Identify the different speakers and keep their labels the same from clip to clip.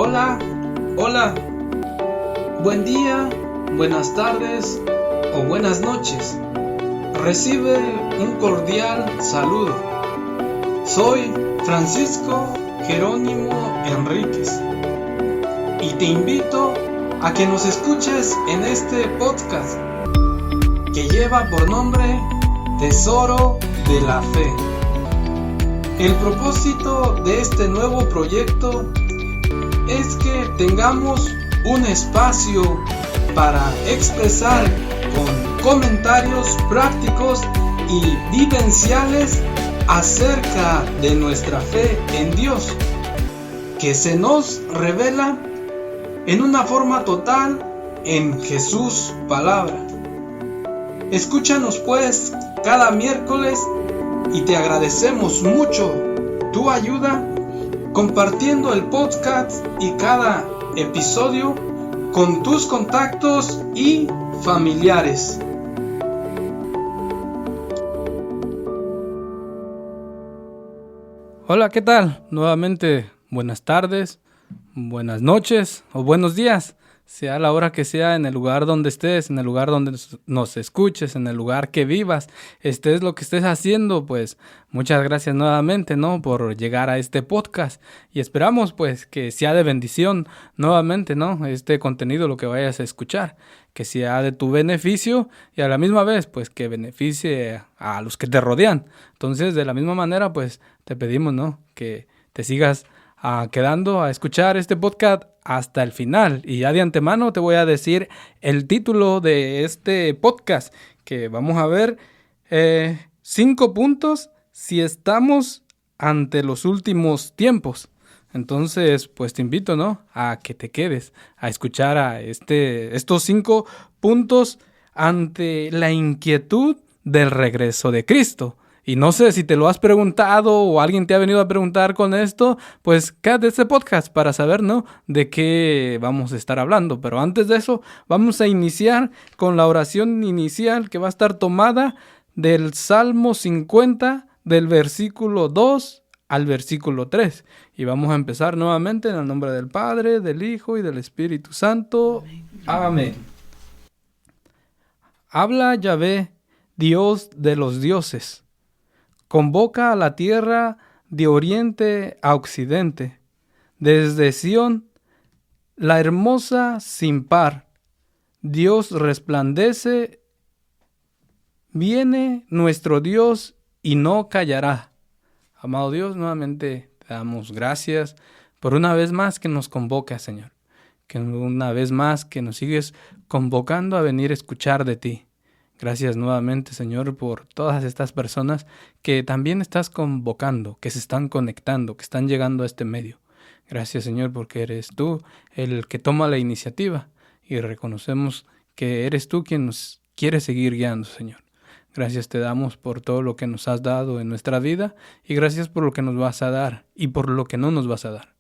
Speaker 1: Hola, hola, buen día, buenas tardes o buenas noches. Recibe un cordial saludo. Soy Francisco Jerónimo Enríquez y te invito a que nos escuches en este podcast que lleva por nombre Tesoro de la Fe. El propósito de este nuevo proyecto es que tengamos un espacio para expresar con comentarios prácticos y vivenciales acerca de nuestra fe en Dios, que se nos revela en una forma total en Jesús palabra. Escúchanos pues cada miércoles y te agradecemos mucho tu ayuda compartiendo el podcast y cada episodio con tus contactos y familiares.
Speaker 2: Hola, ¿qué tal? Nuevamente, buenas tardes, buenas noches o buenos días, sea la hora que sea, en el lugar donde estés, en el lugar donde nos escuches, en el lugar que vivas, estés lo que estés haciendo, pues muchas gracias nuevamente, ¿no? Por llegar a este podcast y esperamos pues que sea de bendición nuevamente, ¿no? Este contenido, lo que vayas a escuchar, que sea de tu beneficio y a la misma vez pues que beneficie a los que te rodean. Entonces, de la misma manera pues te pedimos, ¿no? Que te sigas quedando a escuchar este podcast hasta el final. Y ya de antemano te voy a decir el título de este podcast, que vamos a ver 5 puntos si estamos ante los últimos tiempos. Entonces, pues te invito, ¿no? A que te quedes a escuchar a estos 5 puntos ante la inquietud del regreso de Cristo. Y no sé si te lo has preguntado o alguien te ha venido a preguntar con esto, pues quédate este podcast para saber, ¿no? De qué vamos a estar hablando. Pero antes de eso, vamos a iniciar con la oración inicial que va a estar tomada del Salmo 50, del versículo 2 al versículo 3. Y vamos a empezar nuevamente en el nombre del Padre, del Hijo y del Espíritu Santo. Amén. Habla Yahvé, Dios de los dioses. Convoca a la tierra de oriente a occidente, desde Sión, la hermosa sin par. Dios resplandece, viene nuestro Dios y no callará. Amado Dios, nuevamente te damos gracias por una vez más que nos convocas, Señor. Que una vez más que nos sigues convocando a venir a escuchar de ti. Gracias nuevamente, Señor, por todas estas personas que también estás convocando, que se están conectando, que están llegando a este medio. Gracias, Señor, porque eres tú el que toma la iniciativa y reconocemos que eres tú quien nos quiere seguir guiando, Señor. Gracias te damos por todo lo que nos has dado en nuestra vida y gracias por lo que nos vas a dar y por lo que no nos vas a dar.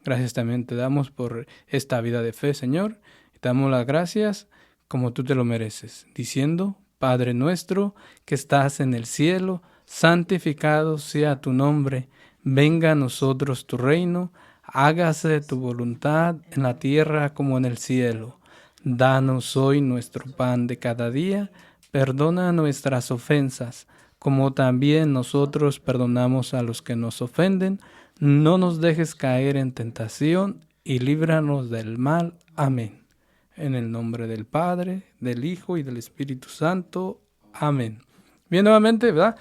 Speaker 2: Gracias también te damos por esta vida de fe, Señor, y te damos las gracias como tú te lo mereces, diciendo: Padre nuestro que estás en el cielo, santificado sea tu nombre, venga a nosotros tu reino, hágase tu voluntad en la tierra como en el cielo. Danos hoy nuestro pan de cada día, perdona nuestras ofensas, como también nosotros perdonamos a los que nos ofenden, no nos dejes caer en tentación y líbranos del mal. Amén. En el nombre del Padre, del Hijo y del Espíritu Santo. Amén. Bien, nuevamente, ¿verdad?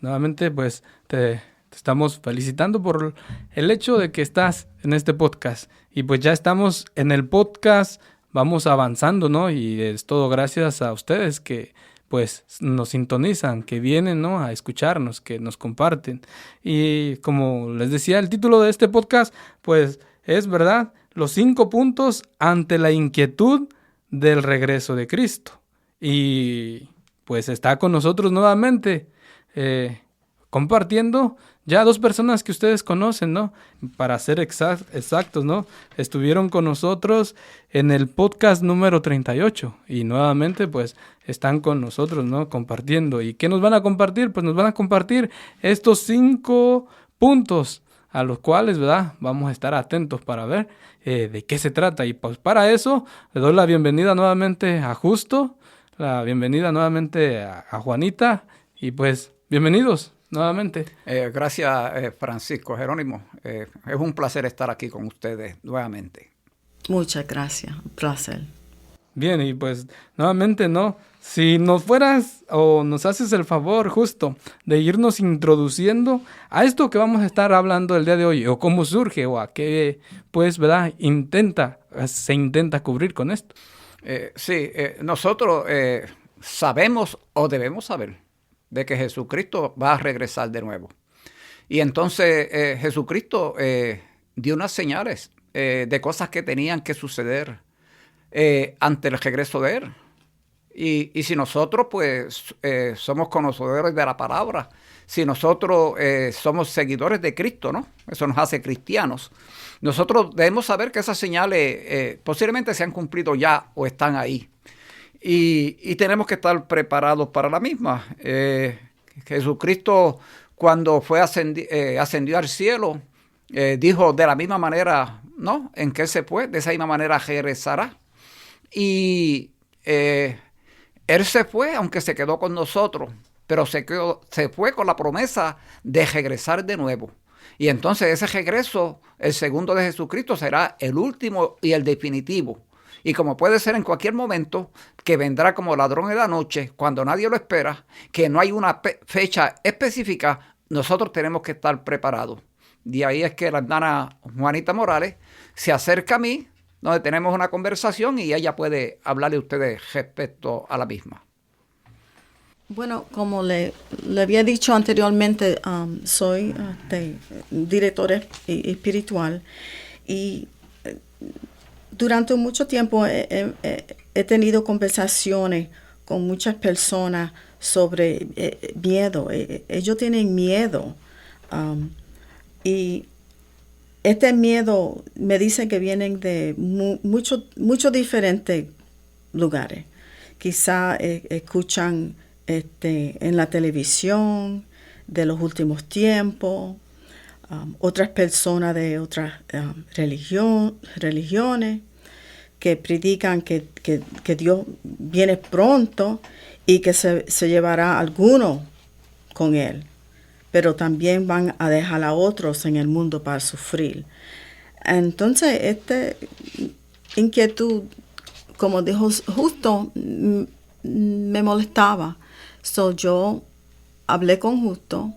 Speaker 2: Nuevamente, pues, te estamos felicitando por el hecho de que estás en este podcast. Y pues ya estamos en el podcast, vamos avanzando, ¿no? Y es todo gracias a ustedes que, pues, nos sintonizan, que vienen, ¿no? A escucharnos, que nos comparten. Y como les decía, el título de este podcast, pues, es, ¿verdad?, los 5 puntos ante la inquietud del regreso de Cristo. Y pues está con nosotros nuevamente compartiendo ya 2 personas que ustedes conocen, ¿no? Para ser exactos, ¿no? Estuvieron con nosotros en el podcast número 38 y nuevamente pues están con nosotros, ¿no? Compartiendo. ¿Y qué nos van a compartir? Pues nos van a compartir estos 5 puntos a los cuales, ¿verdad?, vamos a estar atentos para ver de qué se trata. Y pues para eso le doy la bienvenida nuevamente a Justo, la bienvenida nuevamente a Juanita, y pues bienvenidos nuevamente.
Speaker 3: Gracias, Francisco Jerónimo. Es un placer estar aquí con ustedes nuevamente.
Speaker 4: Muchas gracias, un placer.
Speaker 2: Bien, y pues nuevamente, ¿no? Si nos fueras o nos haces el favor justo de irnos introduciendo a esto que vamos a estar hablando el día de hoy, o cómo surge, o a qué, pues, ¿verdad?, se intenta cubrir con esto.
Speaker 3: Nosotros sabemos o debemos saber de que Jesucristo va a regresar de nuevo. Y entonces Jesucristo dio unas señales de cosas que tenían que suceder ante el regreso de Él. Y si nosotros pues somos conocedores de la palabra, si nosotros somos seguidores de Cristo, ¿no? Eso nos hace cristianos. Nosotros debemos saber que esas señales posiblemente se han cumplido ya o están ahí. Y tenemos que estar preparados para la misma. Jesucristo, cuando fue ascendió al cielo, dijo de la misma manera, ¿no?, en que Él se fue, de esa misma manera regresará. Y Él se fue, aunque se quedó con nosotros, pero se fue con la promesa de regresar de nuevo. Y entonces ese regreso, el segundo de Jesucristo, será el último y el definitivo. Y como puede ser en cualquier momento, que vendrá como ladrón en la noche, cuando nadie lo espera, que no hay una fecha específica, nosotros tenemos que estar preparados. De ahí es que la hermana Juanita Morales se acerca a mí, donde tenemos una conversación y ella puede hablarle a ustedes respecto a la misma.
Speaker 4: Bueno, como le había dicho anteriormente, soy director espiritual y durante mucho tiempo he tenido conversaciones con muchas personas sobre miedo. Ellos tienen miedo y este miedo me dicen que vienen de muchos diferentes lugares. Quizá escuchan en la televisión de los últimos tiempos, otras personas de otras religiones que predican que Dios viene pronto y que se llevará a algunos con Él, pero también van a dejar a otros en el mundo para sufrir. Entonces, esta inquietud, como dijo Justo, me molestaba. Yo hablé con Justo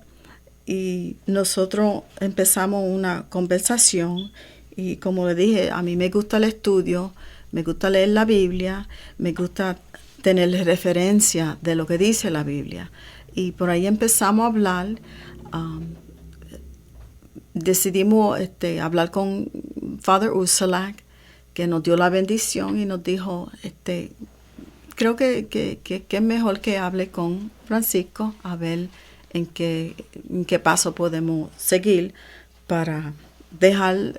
Speaker 4: y nosotros empezamos una conversación y como le dije, a mí me gusta el estudio, me gusta leer la Biblia, me gusta tener referencia de lo que dice la Biblia. Y por ahí empezamos a hablar. Decidimos hablar con Father Ursulak, que nos dio la bendición y nos dijo, creo que es mejor que hable con Francisco a ver en qué paso podemos seguir para dejar,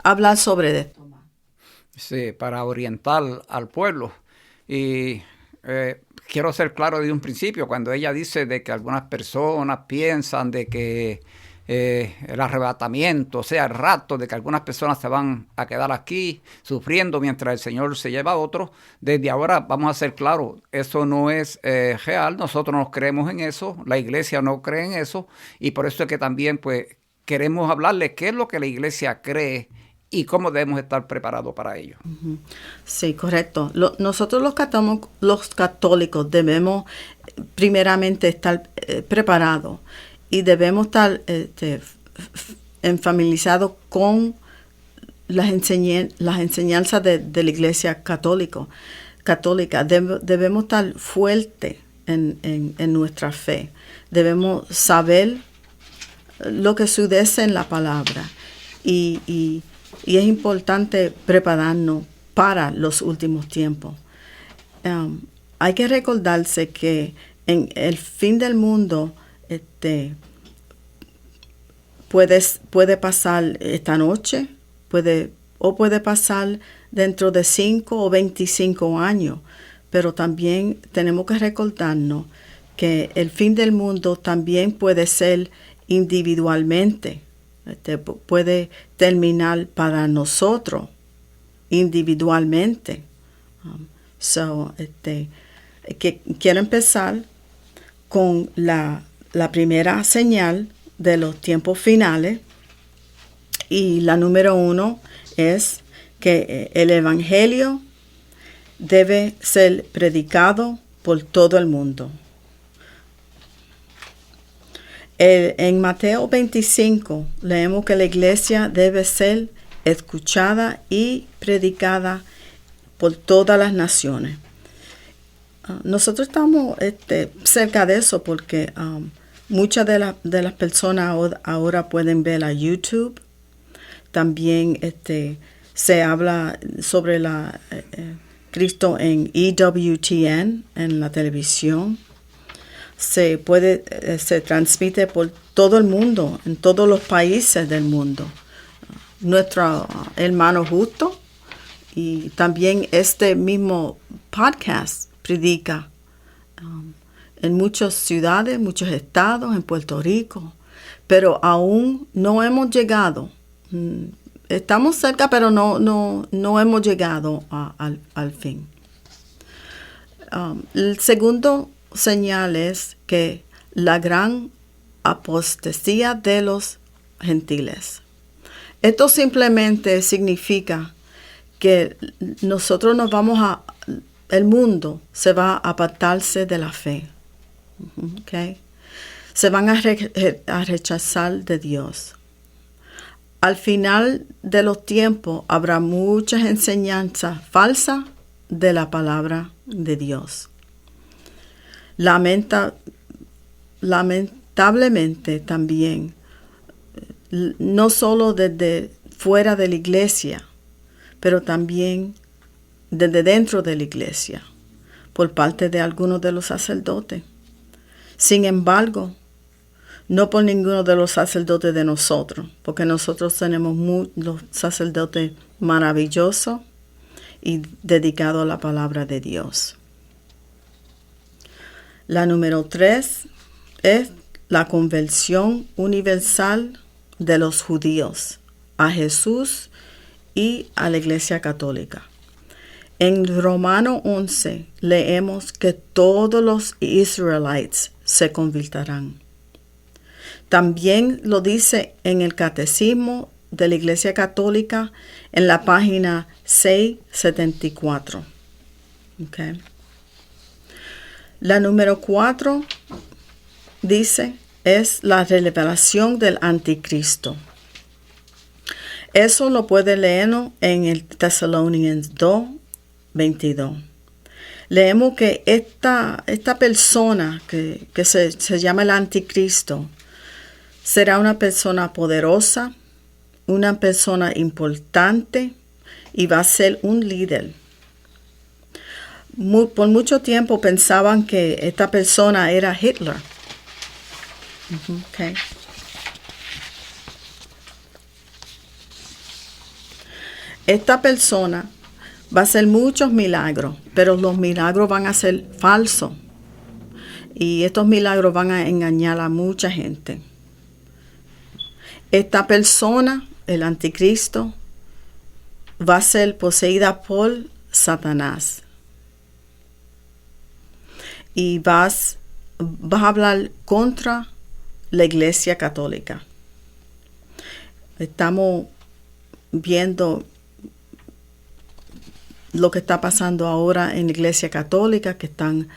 Speaker 4: hablar sobre esto.
Speaker 3: Sí, para orientar al pueblo. Y quiero ser claro desde un principio, cuando ella dice de que algunas personas piensan de que el arrebatamiento, o sea, el rapto, de que algunas personas se van a quedar aquí sufriendo mientras el Señor se lleva a otros, desde ahora vamos a ser claros, eso no es real, nosotros no creemos en eso, la iglesia no cree en eso, y por eso es que también pues queremos hablarles qué es lo que la iglesia cree y cómo debemos estar preparados para ello.
Speaker 4: Sí, correcto. Nosotros los católicos debemos primeramente estar preparados y debemos estar familiarizados con las enseñanzas de la Iglesia católica. Debemos estar fuertes en nuestra fe. Debemos saber lo que sucede en la palabra y es importante prepararnos para los últimos tiempos. Hay que recordarse que en el fin del mundo puede pasar esta noche, puede pasar dentro de 5 o 25 años, pero también tenemos que recordarnos que el fin del mundo también puede ser individualmente. Puede terminar para nosotros individualmente. Quiero empezar con la primera señal de los tiempos finales. Y la número 1 es que el Evangelio debe ser predicado por todo el mundo. En Mateo 25 leemos que la iglesia debe ser escuchada y predicada por todas las naciones. Nosotros estamos cerca de eso porque muchas de las personas ahora pueden ver a YouTube. También se habla sobre Cristo en EWTN, en la televisión. Se transmite por todo el mundo, en todos los países del mundo. Nuestro hermano Justo y también este mismo podcast predica en muchas ciudades, muchos estados, en Puerto Rico, pero aún no hemos llegado. Estamos cerca, pero no hemos llegado al fin. El segundo señal es que la gran apostasía de los gentiles. Esto simplemente significa que nosotros el mundo se va a apartarse de la fe. ¿Okay? Se van a rechazar de Dios. Al final de los tiempos habrá muchas enseñanzas falsas de la palabra de Dios. Lamentablemente también, no solo desde fuera de la iglesia, pero también desde dentro de la iglesia, por parte de algunos de los sacerdotes. Sin embargo, no por ninguno de los sacerdotes de nosotros, porque nosotros tenemos los sacerdotes maravillosos y dedicados a la palabra de Dios. La número 3 es la conversión universal de los judíos a Jesús y a la Iglesia Católica. En Romano 11 leemos que todos los israelitas se convertirán. También lo dice en el Catecismo de la Iglesia Católica en la página 674. Okay. La número 4 dice es la revelación del anticristo. Eso lo puede leer en el Thessalonians 2:22. Leemos que esta persona que se llama el anticristo será una persona poderosa, una persona importante y va a ser un líder. Por mucho tiempo pensaban que esta persona era Hitler. Okay. Esta persona va a hacer muchos milagros, pero los milagros van a ser falsos. Y estos milagros van a engañar a mucha gente. Esta persona, el anticristo, va a ser poseída por Satanás. Y vas a hablar contra la Iglesia Católica. Estamos viendo lo que está pasando ahora en la Iglesia Católica, que están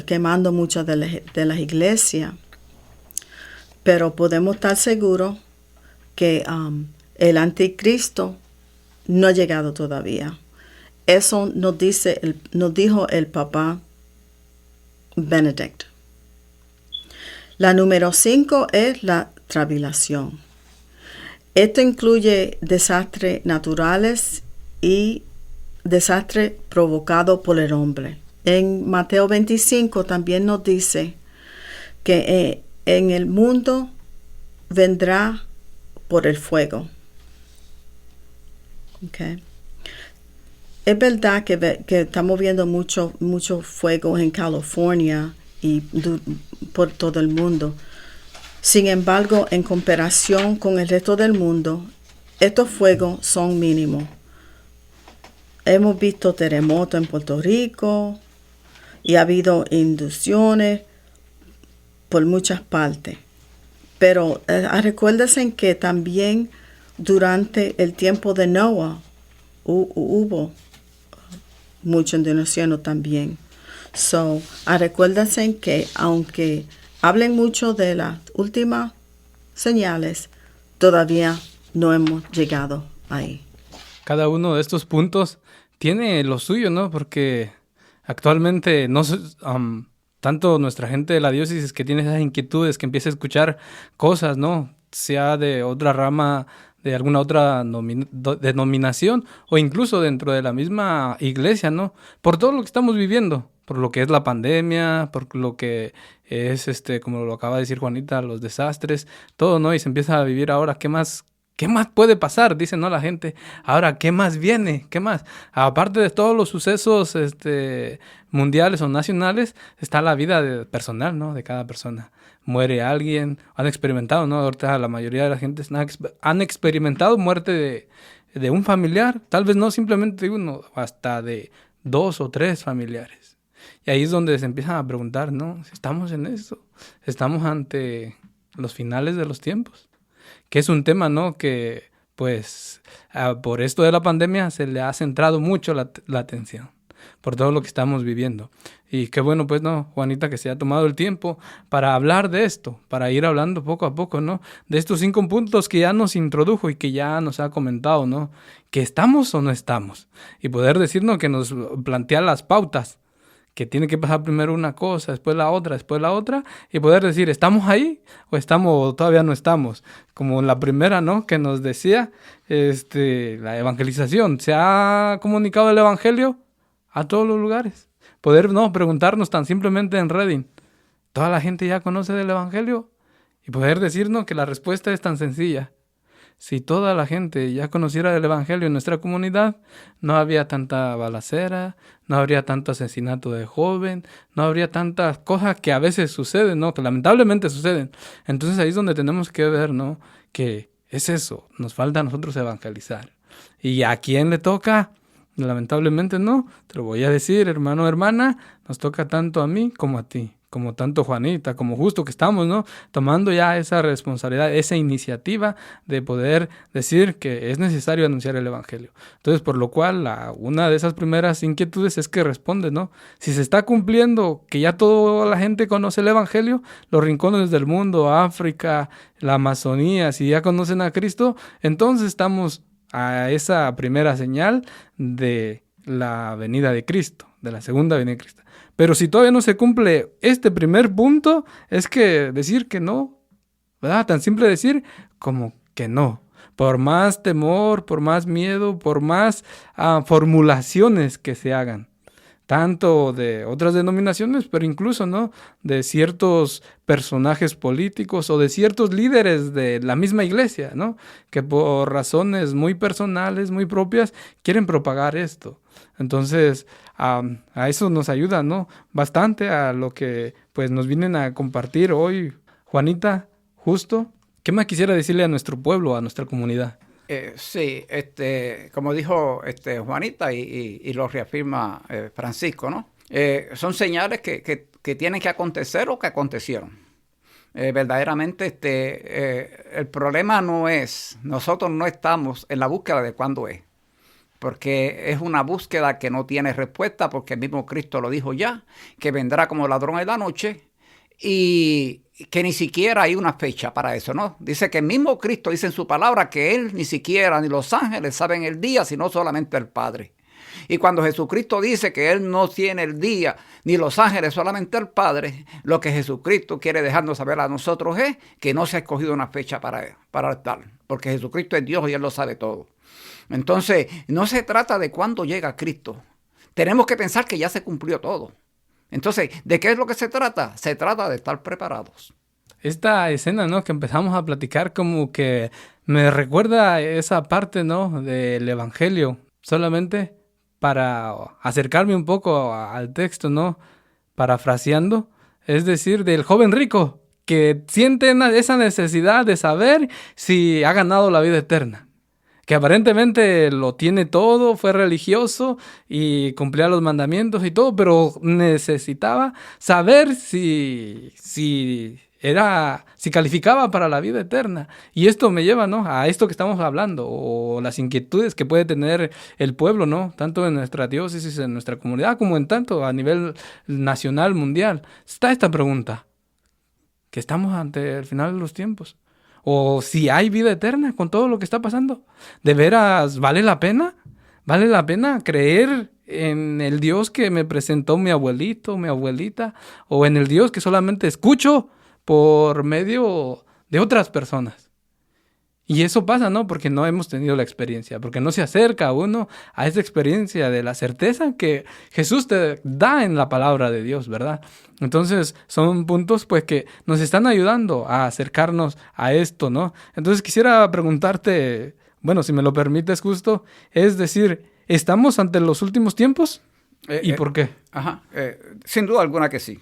Speaker 4: quemando muchas de las iglesias. Pero podemos estar seguros que el anticristo no ha llegado todavía. Eso nos dijo el Papa Benedict. La número 5 es la tribulación. Esto incluye desastres naturales y desastres provocados por el hombre. En Mateo 25 también nos dice que en el mundo vendrá por el fuego. Okay. Es verdad que estamos viendo mucho fuego en California y por todo el mundo. Sin embargo, en comparación con el resto del mundo, estos fuegos son mínimos. Hemos visto terremotos en Puerto Rico y ha habido inundaciones por muchas partes. Pero recuérdense que también durante el tiempo de Noah hubo mucha inundación también. Recuérdense que aunque hablen mucho de las últimas señales, todavía no hemos llegado ahí.
Speaker 2: Cada uno de estos puntos tiene lo suyo, ¿no? Porque actualmente no tanto nuestra gente de la diócesis que tiene esas inquietudes, que empieza a escuchar cosas, ¿no? Sea de otra rama, de alguna otra denominación, o incluso dentro de la misma iglesia, ¿no? Por todo lo que estamos viviendo, por lo que es la pandemia, por lo que es, como lo acaba de decir Juanita, los desastres, todo, ¿no? Y se empieza a vivir ahora, ¿qué más puede pasar? Dicen, ¿no? La gente, ahora, ¿qué más viene? ¿Qué más? Aparte de todos los sucesos mundiales o nacionales, está la vida personal, ¿no? De cada persona. Muere alguien, han experimentado, ¿no? Ahorita la mayoría de la gente han experimentado muerte de un familiar, tal vez no simplemente de uno, hasta de 2 o 3 familiares. Y ahí es donde se empiezan a preguntar, ¿no? Si estamos en eso, estamos ante los finales de los tiempos. Que es un tema, ¿no? Que, pues, por esto de la pandemia se le ha centrado mucho la atención, por todo lo que estamos viviendo. Y qué bueno, pues, ¿no? Juanita, que se ha tomado el tiempo para hablar de esto, para ir hablando poco a poco, ¿no? De estos 5 puntos que ya nos introdujo y que ya nos ha comentado, ¿no? Que estamos o no estamos. Y poder decirnos que nos plantea las pautas, que tiene que pasar primero una cosa, después la otra, y poder decir, ¿estamos ahí o todavía no estamos? Como la primera, ¿no? Que nos decía, la evangelización. ¿Se ha comunicado el evangelio a todos los lugares? Poder, ¿no? Preguntarnos tan simplemente en Redding, ¿toda la gente ya conoce del evangelio? Y poder decirnos que la respuesta es tan sencilla. Si toda la gente ya conociera del evangelio en nuestra comunidad, no habría tanta balacera, no habría tanto asesinato de joven, no habría tantas cosas que a veces suceden, ¿no? Que lamentablemente suceden. Entonces ahí es donde tenemos que ver, ¿no? Que es eso, nos falta a nosotros evangelizar. ¿Y a quién le toca? Lamentablemente no, te lo voy a decir, hermano o hermana, nos toca tanto a mí como a ti, como tanto Juanita, como justo que estamos, ¿no? Tomando ya esa responsabilidad, esa iniciativa de poder decir que es necesario anunciar el evangelio. Entonces, por lo cual, una de esas primeras inquietudes es que responde, ¿no? Si se está cumpliendo que ya toda la gente conoce el evangelio, los rincones del mundo, África, la Amazonía, si ya conocen a Cristo, entonces estamos a esa primera señal de la venida de Cristo, de la segunda venida de Cristo. Pero si todavía no se cumple este primer punto, es que decir que no, ¿verdad? Tan simple decir como que no. Por más temor, por más miedo, por más formulaciones que se hagan. Tanto de otras denominaciones, pero incluso, ¿no? De ciertos personajes políticos o de ciertos líderes de la misma iglesia, ¿no? Que por razones muy personales, muy propias, quieren propagar esto. Entonces, a eso nos ayuda, ¿no? Bastante a lo que pues nos vienen a compartir hoy, Juanita, justo. ¿Qué más quisiera decirle a nuestro pueblo, a nuestra comunidad?
Speaker 3: Sí, como dijo Juanita y lo reafirma Francisco, ¿no? Son señales que tienen que acontecer o que acontecieron. Verdaderamente el problema no es, nosotros no estamos en la búsqueda de cuándo es, porque es una búsqueda que no tiene respuesta, porque el mismo Cristo lo dijo ya, que vendrá como ladrón en la noche, y que ni siquiera hay una fecha para eso, ¿no? Dice que el mismo Cristo dice en su palabra que Él ni siquiera ni los ángeles saben el día, sino solamente el Padre. Y cuando Jesucristo dice que Él no tiene el día ni los ángeles, solamente el Padre, lo que Jesucristo quiere dejarnos saber a nosotros es que no se ha escogido una fecha para tal, porque Jesucristo es Dios y Él lo sabe todo. Entonces, no se trata de cuándo llega Cristo. Tenemos que pensar que ya se cumplió todo. Entonces, ¿de qué es lo que se trata? Se trata de estar preparados.
Speaker 2: Esta escena, ¿no? Que empezamos a platicar como que me recuerda esa parte, ¿no? Del Evangelio. Solamente para acercarme un poco al texto, ¿no? Parafraseando. Es decir, del joven rico que sienten esa necesidad de saber si ha ganado la vida eterna. Que aparentemente lo tiene todo, fue religioso y cumplía los mandamientos y todo, pero necesitaba saber si calificaba para la vida eterna. Y esto me lleva, ¿no?, a esto que estamos hablando, o las inquietudes que puede tener el pueblo, ¿no?, tanto en nuestra diócesis, en nuestra comunidad, como en tanto a nivel nacional, mundial. Está esta pregunta, que estamos ante el final de los tiempos. O si hay vida eterna con todo lo que está pasando. ¿De veras vale la pena? ¿Vale la pena creer en el Dios que me presentó mi abuelito, mi abuelita? ¿O en el Dios que solamente escucho por medio de otras personas? Y eso pasa, ¿no?, porque no hemos tenido la experiencia, porque no se acerca uno a esa experiencia de la certeza que Jesús te da en la palabra de Dios, ¿verdad? Entonces son puntos pues que nos están ayudando a acercarnos a esto, ¿no? Entonces quisiera preguntarte, bueno, si me lo permites, justo, es decir, ¿estamos ante los últimos tiempos? ¿Y por qué?
Speaker 3: Sin duda alguna que sí.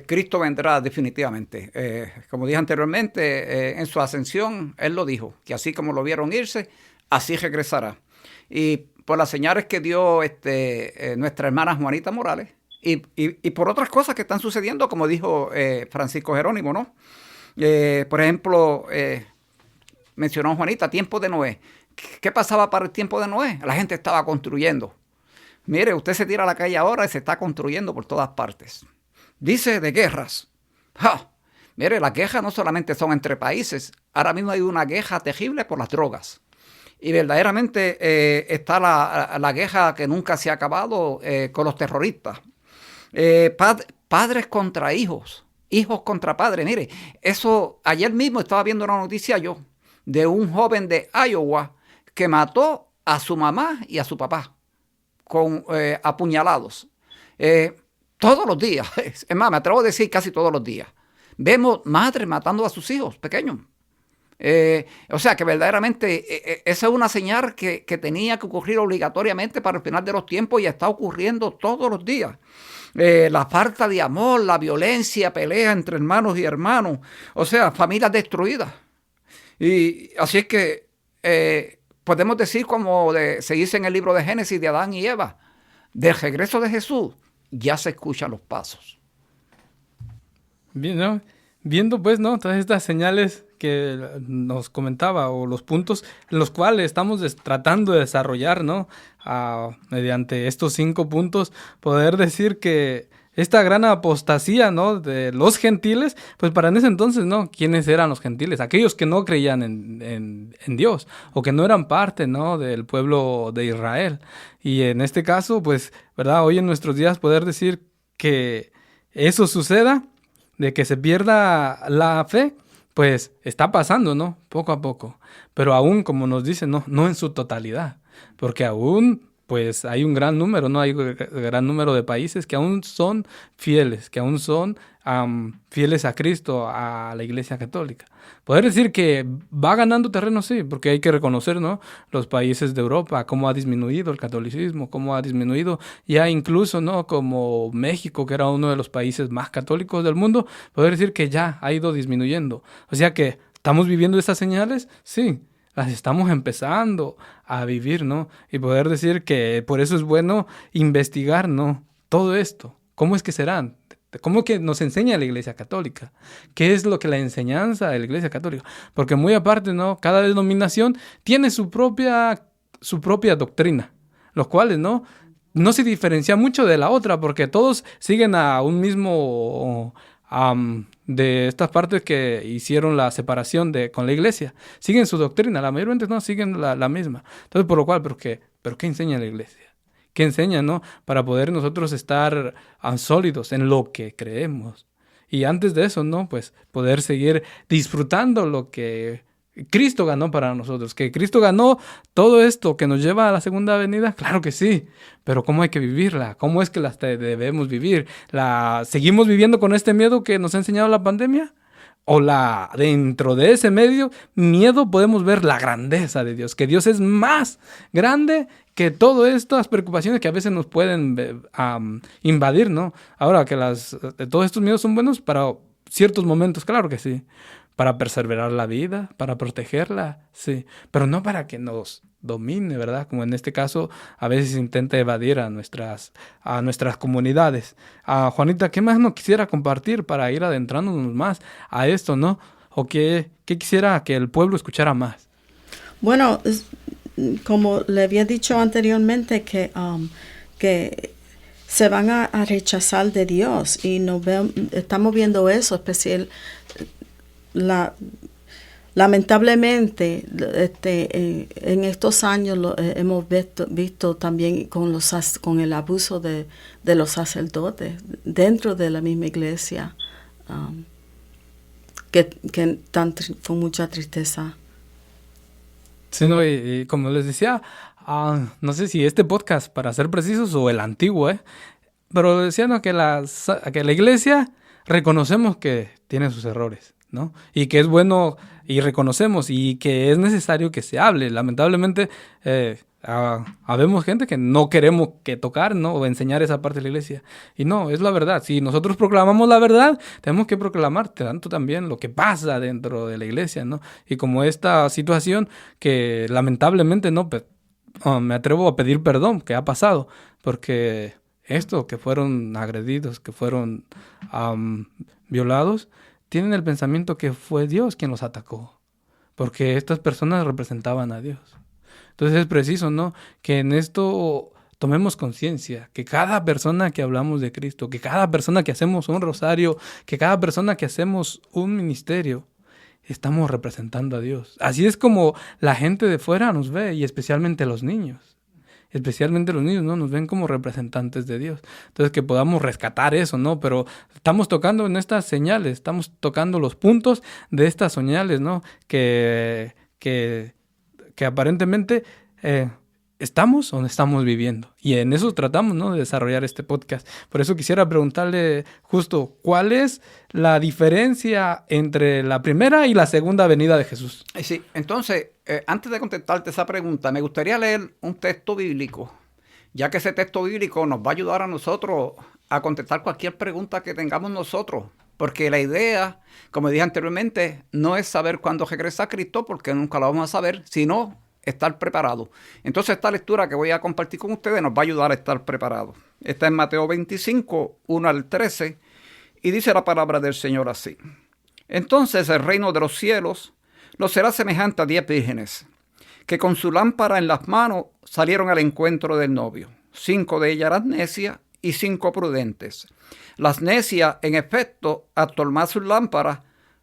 Speaker 3: Cristo vendrá definitivamente. Como dije anteriormente, en su ascensión, Él lo dijo, que así como lo vieron irse, así regresará. Y por las señales que dio nuestra hermana Juanita Morales, y por otras cosas que están sucediendo, como dijo Francisco Jerónimo, ¿no? Por ejemplo, mencionó Juanita, tiempo de Noé. ¿Qué pasaba para el tiempo de Noé? La gente estaba construyendo. Mire, usted se tira a la calle ahora y se está construyendo por todas partes. Dice de guerras. Mire, las guerras no solamente son entre países. Ahora mismo hay una guerra terrible por las drogas. Y verdaderamente está la guerra que nunca se ha acabado con los terroristas. Padres contra hijos. Hijos contra padres. Mire, eso ayer mismo estaba viendo una noticia yo de un joven de Iowa que mató a su mamá y a su papá con apuñalados. Todos los días, es más, me atrevo a decir casi todos los días, vemos madres matando a sus hijos pequeños. O sea que verdaderamente esa es una señal que tenía que ocurrir obligatoriamente para el final de los tiempos y está ocurriendo todos los días. La falta de amor, la violencia, pelea entre hermanos y hermanos, o sea, familias destruidas. Y así es que podemos decir, como se dice en el libro de Génesis, de Adán y Eva, del regreso de Jesús, ya se escuchan los pasos.
Speaker 2: Bien, ¿no? Viendo pues, ¿no?, todas estas señales que nos comentaba, o los puntos en los cuales estamos tratando de desarrollar, ¿no?, mediante estos 5 puntos, poder decir que esta gran apostasía, ¿no?, de los gentiles, pues para en ese entonces, ¿no?, ¿quiénes eran los gentiles? Aquellos que no creían en Dios, o que no eran parte, ¿no?, del pueblo de Israel. Y en este caso, pues, ¿verdad?, hoy en nuestros días poder decir que eso suceda, de que se pierda la fe, pues está pasando, ¿no?, poco a poco. Pero aún, como nos dicen, no en su totalidad, porque aún pues hay un gran número, ¿no? Hay un gran número de países que aún son fieles, que aún son fieles a Cristo, a la Iglesia Católica. Poder decir que va ganando terreno, sí, porque hay que reconocer, ¿no?, los países de Europa, cómo ha disminuido el catolicismo, cómo ha disminuido ya incluso, ¿no?, como México, que era uno de los países más católicos del mundo, poder decir que ya ha ido disminuyendo. O sea que, ¿estamos viviendo estas señales? Sí. Las estamos empezando a vivir, ¿no? Y poder decir que por eso es bueno investigar, ¿no?, todo esto. ¿Cómo es que serán? ¿Cómo que nos enseña la Iglesia Católica? ¿Qué es lo que la enseñanza de la Iglesia Católica? Porque muy aparte, ¿no?, cada denominación tiene su propia doctrina, los cuales, ¿no?, no se diferencia mucho de la otra, porque todos siguen a un mismo de estas partes que hicieron la separación con la iglesia. Siguen su doctrina, la mayoría no siguen la misma. Entonces, por lo cual, ¿pero qué enseña la iglesia? ¿Qué enseña, no? Para poder nosotros estar sólidos en lo que creemos. Y antes de eso, ¿no?, pues poder seguir disfrutando lo que Cristo ganó para nosotros. Que Cristo ganó todo esto que nos lleva a la segunda venida, claro que sí, pero ¿cómo hay que vivirla? ¿Cómo es que la debemos vivir? ¿Seguimos viviendo con este miedo que nos ha enseñado la pandemia? ¿O dentro de ese miedo podemos ver la grandeza de Dios? Que Dios es más grande que todas estas preocupaciones que a veces nos pueden invadir, ¿no? Ahora que todos estos miedos son buenos para ciertos momentos, claro que sí. Para preservar la vida, para protegerla, sí. Pero no para que nos domine, ¿verdad? Como en este caso, a veces intenta evadir a nuestras comunidades. Juanita, ¿qué más nos quisiera compartir para ir adentrándonos más a esto, no? ¿O qué quisiera que el pueblo escuchara más?
Speaker 4: Bueno, como le había dicho anteriormente, que se van a rechazar de Dios, y estamos viendo eso, especial. Lamentablemente, en estos años hemos visto también con el abuso de los sacerdotes dentro de la misma iglesia, que con mucha tristeza.
Speaker 2: Sí, no, y como les decía, no sé si este podcast, para ser precisos, o el antiguo, pero decían, ¿no?, que la iglesia reconocemos que tiene sus errores, ¿no? Y que es bueno, y reconocemos, y que es necesario que se hable. Lamentablemente, habemos gente que no queremos que tocar, ¿no?, o enseñar esa parte de la iglesia. Y no, es la verdad. Si nosotros proclamamos la verdad, tenemos que proclamar tanto también lo que pasa dentro de la iglesia, ¿no? Y como esta situación que lamentablemente, ¿no?, pues, me atrevo a pedir perdón que ha pasado, porque esto, que fueron agredidos, que fueron violados, tienen el pensamiento que fue Dios quien los atacó, porque estas personas representaban a Dios. Entonces es preciso, ¿no?, que en esto tomemos conciencia, que cada persona que hablamos de Cristo, que cada persona que hacemos un rosario, que cada persona que hacemos un ministerio, estamos representando a Dios. Así es como la gente de fuera nos ve, y especialmente los niños. Especialmente los niños, ¿no?, nos ven como representantes de Dios. Entonces, que podamos rescatar eso, ¿no? Pero estamos tocando en estas señales, estamos tocando los puntos de estas señales, ¿no?, que aparentemente estamos o no estamos viviendo. Y en eso tratamos, ¿no?, de desarrollar este podcast. Por eso quisiera preguntarle justo, ¿cuál es la diferencia entre la primera y la segunda venida de Jesús?
Speaker 3: Sí, entonces, antes de contestarte esa pregunta, me gustaría leer un texto bíblico, ya que ese texto bíblico nos va a ayudar a nosotros a contestar cualquier pregunta que tengamos nosotros. Porque la idea, como dije anteriormente, no es saber cuándo regresa Cristo, porque nunca lo vamos a saber, sino estar preparado. Entonces, esta lectura que voy a compartir con ustedes nos va a ayudar a estar preparados. Está en Mateo 25, 1 al 13, y dice la palabra del Señor así: Entonces el reino de los cielos no será semejante a 10 vírgenes, que con su lámpara en las manos salieron al encuentro del novio. 5 de ellas eran necias y 5 prudentes. Las necias, en efecto, al tomar sus lámparas,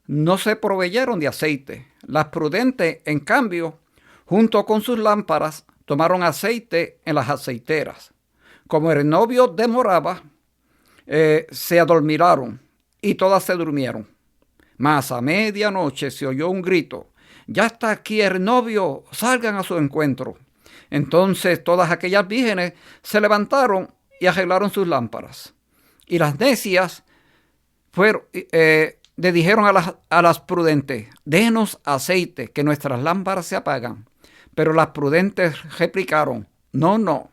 Speaker 3: no se proveyeron de aceite. Las prudentes, en cambio, junto con sus lámparas, tomaron aceite en las aceiteras. Como el novio demoraba, se adormiraron, y todas se durmieron. Mas a medianoche se oyó un grito: «Ya está aquí el novio, salgan a su encuentro». Entonces todas aquellas vírgenes se levantaron y arreglaron sus lámparas. Y las necias le dijeron a las prudentes: «Denos aceite, que nuestras lámparas se apagan». Pero las prudentes replicaron: No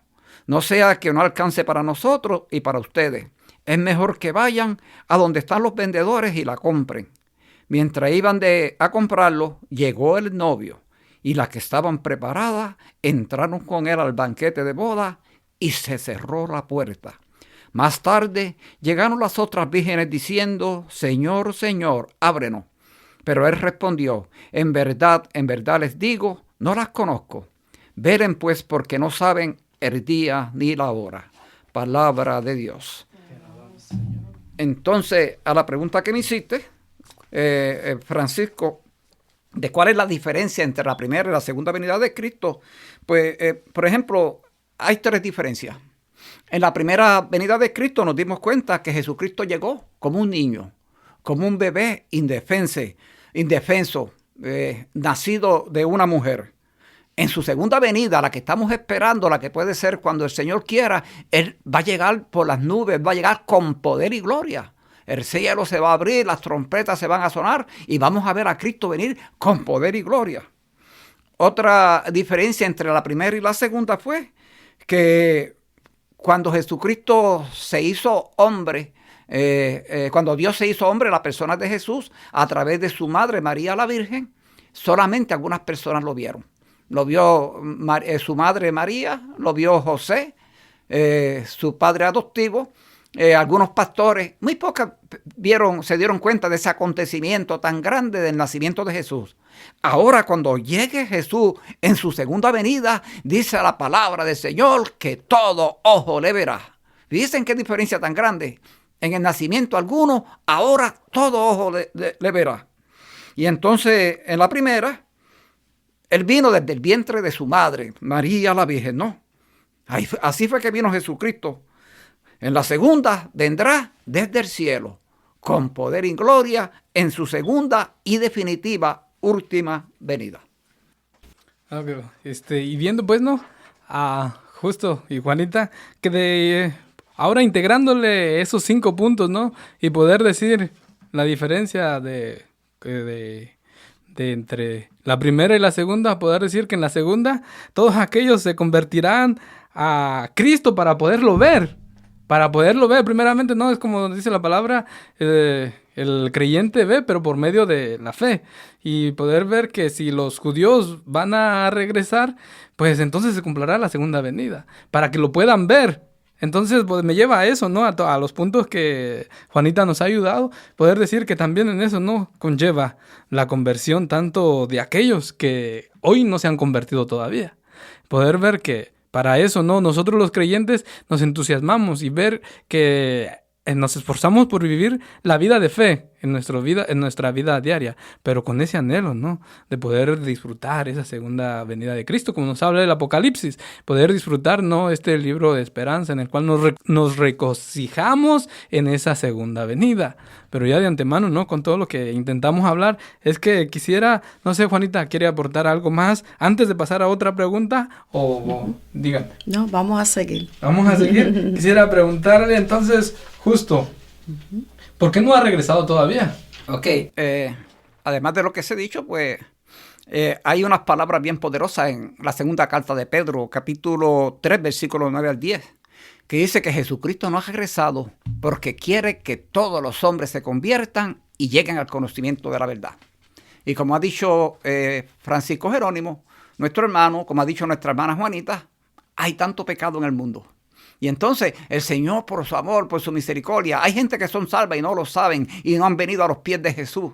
Speaker 3: sea que no alcance para nosotros y para ustedes. Es mejor que vayan a donde están los vendedores y la compren. Mientras iban a comprarlo, llegó el novio, y las que estaban preparadas entraron con él al banquete de boda, y se cerró la puerta. Más tarde llegaron las otras vírgenes diciendo: Señor, Señor, ábrenos. Pero él respondió: en verdad les digo, no las conozco. Velen pues, porque no saben el día ni la hora. Palabra de Dios. Entonces, a la pregunta que me hiciste, Francisco, de cuál es la diferencia entre la primera y la segunda venida de Cristo, pues, por ejemplo, hay 3 diferencias. En la primera venida de Cristo nos dimos cuenta que Jesucristo llegó como un niño, como un bebé indefenso, nacido de una mujer. En su segunda venida, la que estamos esperando, la que puede ser cuando el Señor quiera, Él va a llegar por las nubes, va a llegar con poder y gloria. El cielo se va a abrir, las trompetas se van a sonar y vamos a ver a Cristo venir con poder y gloria. Otra diferencia entre la primera y la segunda fue que cuando Jesucristo se hizo hombre, cuando Dios se hizo hombre, la persona de Jesús, a través de su madre María la Virgen, solamente algunas personas lo vieron. Lo vio su madre María, lo vio José, su padre adoptivo, algunos pastores. Muy pocos se dieron cuenta de ese acontecimiento tan grande del nacimiento de Jesús. Ahora, cuando llegue Jesús en su segunda venida, dice la palabra del Señor que todo ojo le verá. Dicen qué diferencia tan grande. En el nacimiento alguno, ahora todo ojo le verá. Y entonces, en la primera, Él vino desde el vientre de su madre, María la Virgen, ¿no? Así fue que vino Jesucristo. En la segunda, vendrá desde el cielo, con poder y gloria, en su segunda y definitiva última venida.
Speaker 2: Okay. Y viendo pues, ¿no? Justo, y Juanita, que ahora integrándole esos 5 puntos, ¿no? Y poder decir la diferencia de entre la primera y la segunda, poder decir que en la segunda todos aquellos se convertirán a Cristo para poderlo ver. Para poderlo ver, primeramente, no es como dice la palabra, el creyente ve, pero por medio de la fe. Y poder ver que si los judíos van a regresar, pues entonces se cumplirá la segunda venida, para que lo puedan ver. Entonces pues, me lleva a eso, ¿no? A los puntos que Juanita nos ha ayudado, poder decir que también en eso, ¿no? Conlleva la conversión tanto de aquellos que hoy no se han convertido todavía. Poder ver que para eso, ¿no? Nosotros los creyentes nos entusiasmamos y ver que nos esforzamos por vivir la vida de fe en nuestra vida diaria, pero con ese anhelo, ¿no? De poder disfrutar esa segunda venida de Cristo, como nos habla el Apocalipsis, poder disfrutar, ¿no? Este libro de esperanza en el cual nos regocijamos en esa segunda venida. Pero ya de antemano, ¿no? Con todo lo que intentamos hablar, es que quisiera, no sé, Juanita, ¿quiere aportar algo más antes de pasar a otra pregunta? O dígame.
Speaker 4: No, vamos a seguir.
Speaker 2: Vamos a seguir. Quisiera preguntarle entonces, justo, ¿por qué no ha regresado todavía?
Speaker 3: Ok, además de lo que se ha dicho, pues hay unas palabras bien poderosas en la segunda carta de Pedro, capítulo 3, versículos 9 al 10, que dice que Jesucristo no ha regresado porque quiere que todos los hombres se conviertan y lleguen al conocimiento de la verdad. Y como ha dicho Francisco Jerónimo, nuestro hermano, como ha dicho nuestra hermana Juanita, hay tanto pecado en el mundo. Y entonces el Señor, por su amor, por su misericordia, hay gente que son salvas y no lo saben y no han venido a los pies de Jesús.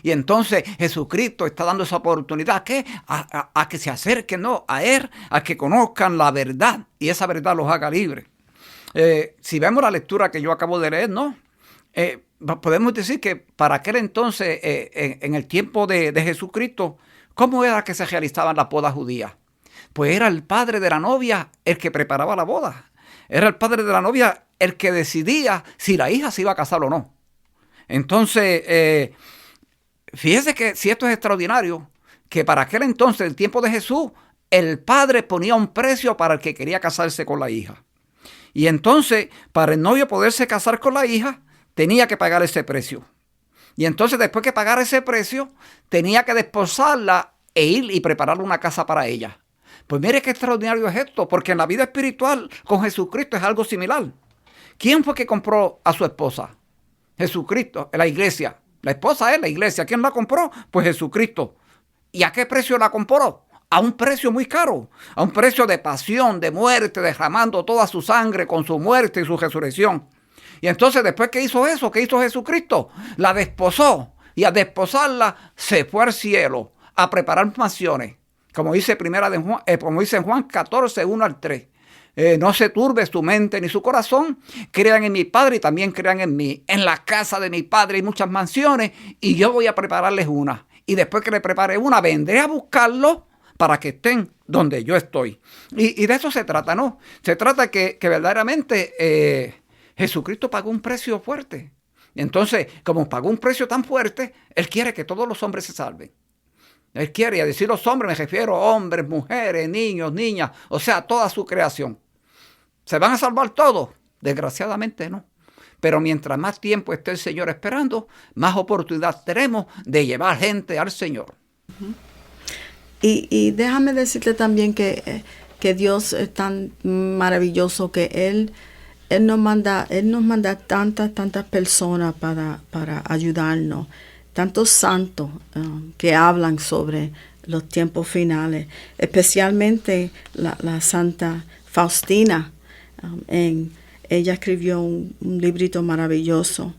Speaker 3: Y entonces Jesucristo está dando esa oportunidad a que se acerquen, ¿no? A Él, a que conozcan la verdad y esa verdad los haga libres. Si vemos la lectura que yo acabo de leer, ¿no? Podemos decir que para aquel entonces, en el tiempo de Jesucristo, ¿cómo era que se realizaban las bodas judías? Pues era el padre de la novia el que preparaba la boda. Era el padre de la novia el que decidía si la hija se iba a casar o no. Entonces, fíjese que si esto es extraordinario, que para aquel entonces, el tiempo de Jesús, el padre ponía un precio para el que quería casarse con la hija. Y entonces, para el novio poderse casar con la hija, tenía que pagar ese precio. Y entonces, después que pagara ese precio, tenía que desposarla e ir y prepararle una casa para ella. Pues mire qué extraordinario es esto, porque en la vida espiritual con Jesucristo es algo similar. ¿Quién fue que compró a su esposa? Jesucristo, en la iglesia. La esposa es la iglesia. ¿Quién la compró? Pues Jesucristo. ¿Y a qué precio la compró? A un precio muy caro, a un precio de pasión, de muerte, derramando toda su sangre con su muerte y su resurrección. Y entonces después que hizo eso, ¿qué hizo Jesucristo? La desposó y al desposarla se fue al cielo a preparar mansiones. Como dice en Juan 14, 1 al 3. No se turbe su mente ni su corazón. Crean en mi Padre y también crean en mí. En la casa de mi Padre hay muchas mansiones y yo voy a prepararles una. Y después que le prepare una, vendré a buscarlo para que estén donde yo estoy. Y de eso se trata, ¿no? Se trata que verdaderamente Jesucristo pagó un precio fuerte. Entonces, como pagó un precio tan fuerte, Él quiere que todos los hombres se salven. Él quiere, y a decir los hombres me refiero a hombres, mujeres, niños, niñas, o sea, toda su creación. ¿Se van a salvar todos? Desgraciadamente no. Pero mientras más tiempo esté el Señor esperando, más oportunidad tenemos de llevar gente al Señor.
Speaker 4: Y déjame decirte también que Dios es tan maravilloso que Él Él nos manda tantas personas para ayudarnos, tantos santos que hablan sobre los tiempos finales, especialmente la Santa Faustina. Ella escribió un librito maravilloso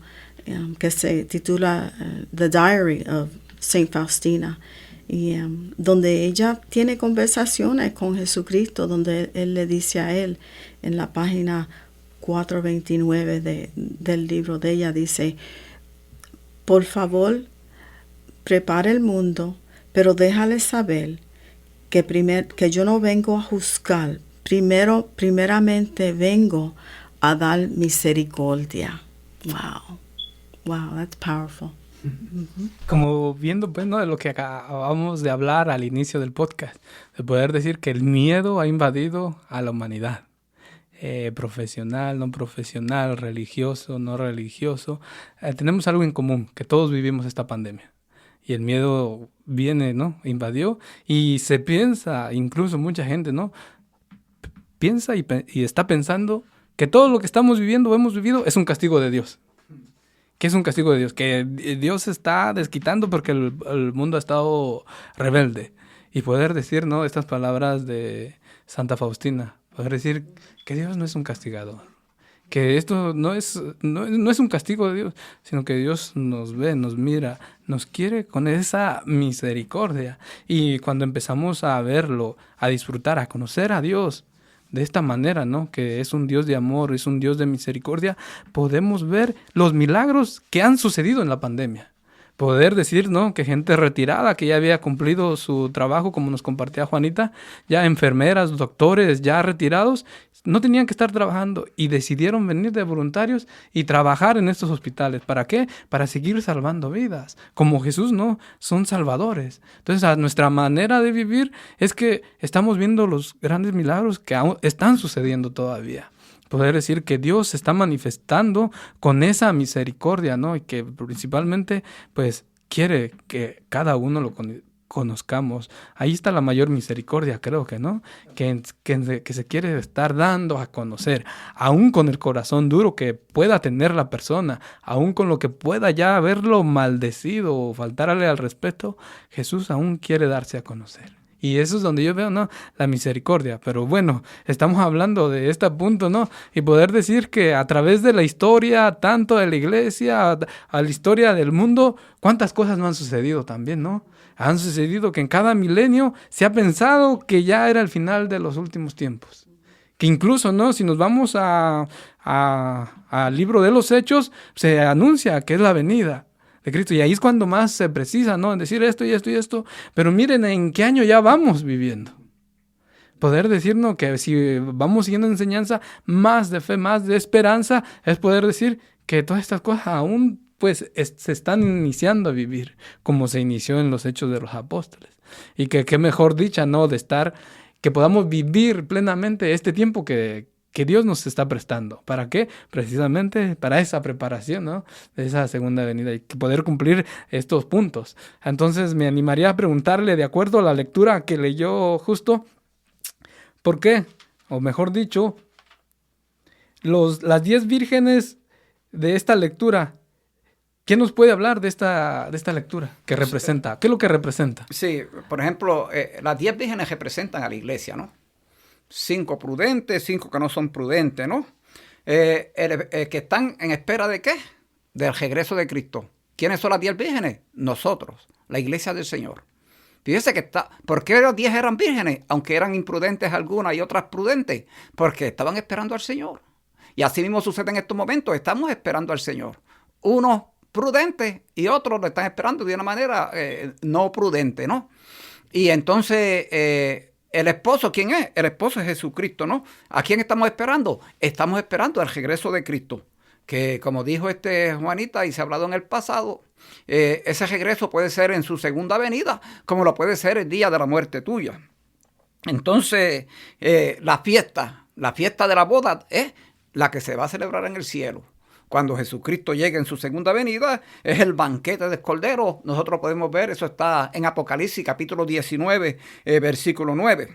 Speaker 4: que se titula The Diary of Saint Faustina, y donde ella tiene conversaciones con Jesucristo, donde él le dice a él en la página 429 del libro de ella, dice: por favor, prepara el mundo, pero déjale saber que yo no vengo a juzgar, primeramente vengo a dar misericordia. Wow, that's powerful.
Speaker 2: Como viendo, pues, ¿no?, de lo que acabamos de hablar al inicio del podcast, de poder decir que el miedo ha invadido a la humanidad. Profesional, no profesional, religioso, no religioso. Tenemos algo en común, que todos vivimos esta pandemia. Y el miedo viene, ¿no?, invadió, y se piensa, incluso mucha gente, ¿no?, piensa y está pensando que todo lo que estamos viviendo o hemos vivido es un castigo de Dios. ¿Qué es un castigo de Dios? Que Dios se está desquitando porque el mundo ha estado rebelde. Y poder decir, ¿no?, estas palabras de Santa Faustina, poder decir que Dios no es un castigador, que esto no es un castigo de Dios, sino que Dios nos ve, nos mira, nos quiere con esa misericordia. Y cuando empezamos a verlo, a disfrutar, a conocer a Dios de esta manera, ¿no?, que es un Dios de amor, es un Dios de misericordia, podemos ver los milagros que han sucedido en la pandemia. Poder decir, ¿no?, que gente retirada que ya había cumplido su trabajo, como nos compartía Juanita, ya enfermeras, doctores, ya retirados, no tenían que estar trabajando y decidieron venir de voluntarios y trabajar en estos hospitales. ¿Para qué? Para seguir salvando vidas. Como Jesús, ¿no?, son salvadores. Entonces, a nuestra manera de vivir es que estamos viendo los grandes milagros que aún están sucediendo todavía. Poder decir que Dios se está manifestando con esa misericordia, ¿no?, y que principalmente, pues, quiere que cada uno lo conozcamos. Ahí está la mayor misericordia, creo que, ¿no?, que se quiere estar dando a conocer, aún con el corazón duro que pueda tener la persona, aún con lo que pueda ya haberlo maldecido o faltarle al respeto, Jesús aún quiere darse a conocer. Y eso es donde yo veo, ¿no?, la misericordia. Pero bueno, estamos hablando de este punto, ¿no? Y poder decir que a través de la historia, tanto de la iglesia, a la historia del mundo, cuántas cosas no han sucedido también, ¿no? Han sucedido que en cada milenio se ha pensado que ya era el final de los últimos tiempos. Que incluso, ¿no?, si nos vamos al libro de los Hechos, se anuncia que es la venida de Cristo. Y ahí es cuando más se precisa, ¿no?, en decir esto y esto y esto. Pero miren en qué año ya vamos viviendo. Poder decirnos que si vamos siguiendo enseñanza, más de fe, más de esperanza, es poder decir que todas estas cosas aún, pues, se están iniciando a vivir, como se inició en los Hechos de los Apóstoles. Y que qué mejor dicha, ¿no?, de estar, que podamos vivir plenamente este tiempo que Dios nos está prestando. ¿Para qué? Precisamente para esa preparación, ¿no?, de esa segunda venida y poder cumplir estos puntos. Entonces me animaría a preguntarle, de acuerdo a la lectura que leyó justo, ¿por qué? O mejor dicho, las 10 vírgenes de esta lectura, ¿quién nos puede hablar de esta lectura? ¿Qué representa? ¿Qué es lo que representa?
Speaker 3: Sí, por ejemplo, las 10 vírgenes representan a la iglesia, ¿no? 5 prudentes, 5 que no son prudentes, ¿no? Que están en espera ¿de qué? Del regreso de Cristo. ¿Quiénes son las 10 vírgenes? Nosotros, la iglesia del Señor. Fíjese que ¿por qué las 10 eran vírgenes? Aunque eran imprudentes algunas y otras prudentes. Porque estaban esperando al Señor. Y así mismo sucede en estos momentos. Estamos esperando al Señor. Unos prudentes y otros lo están esperando de una manera no prudente, ¿no? Y entonces el esposo, ¿quién es? El esposo es Jesucristo, ¿no? ¿A quién estamos esperando? Estamos esperando al regreso de Cristo. Que como dijo Juanita y se ha hablado en el pasado, ese regreso puede ser en su segunda venida, como lo puede ser el día de la muerte tuya. Entonces, la fiesta de la boda es la que se va a celebrar en el cielo. Cuando Jesucristo llegue en su segunda venida, es el banquete del Cordero. Nosotros podemos ver, eso está en Apocalipsis, capítulo 19, versículo 9.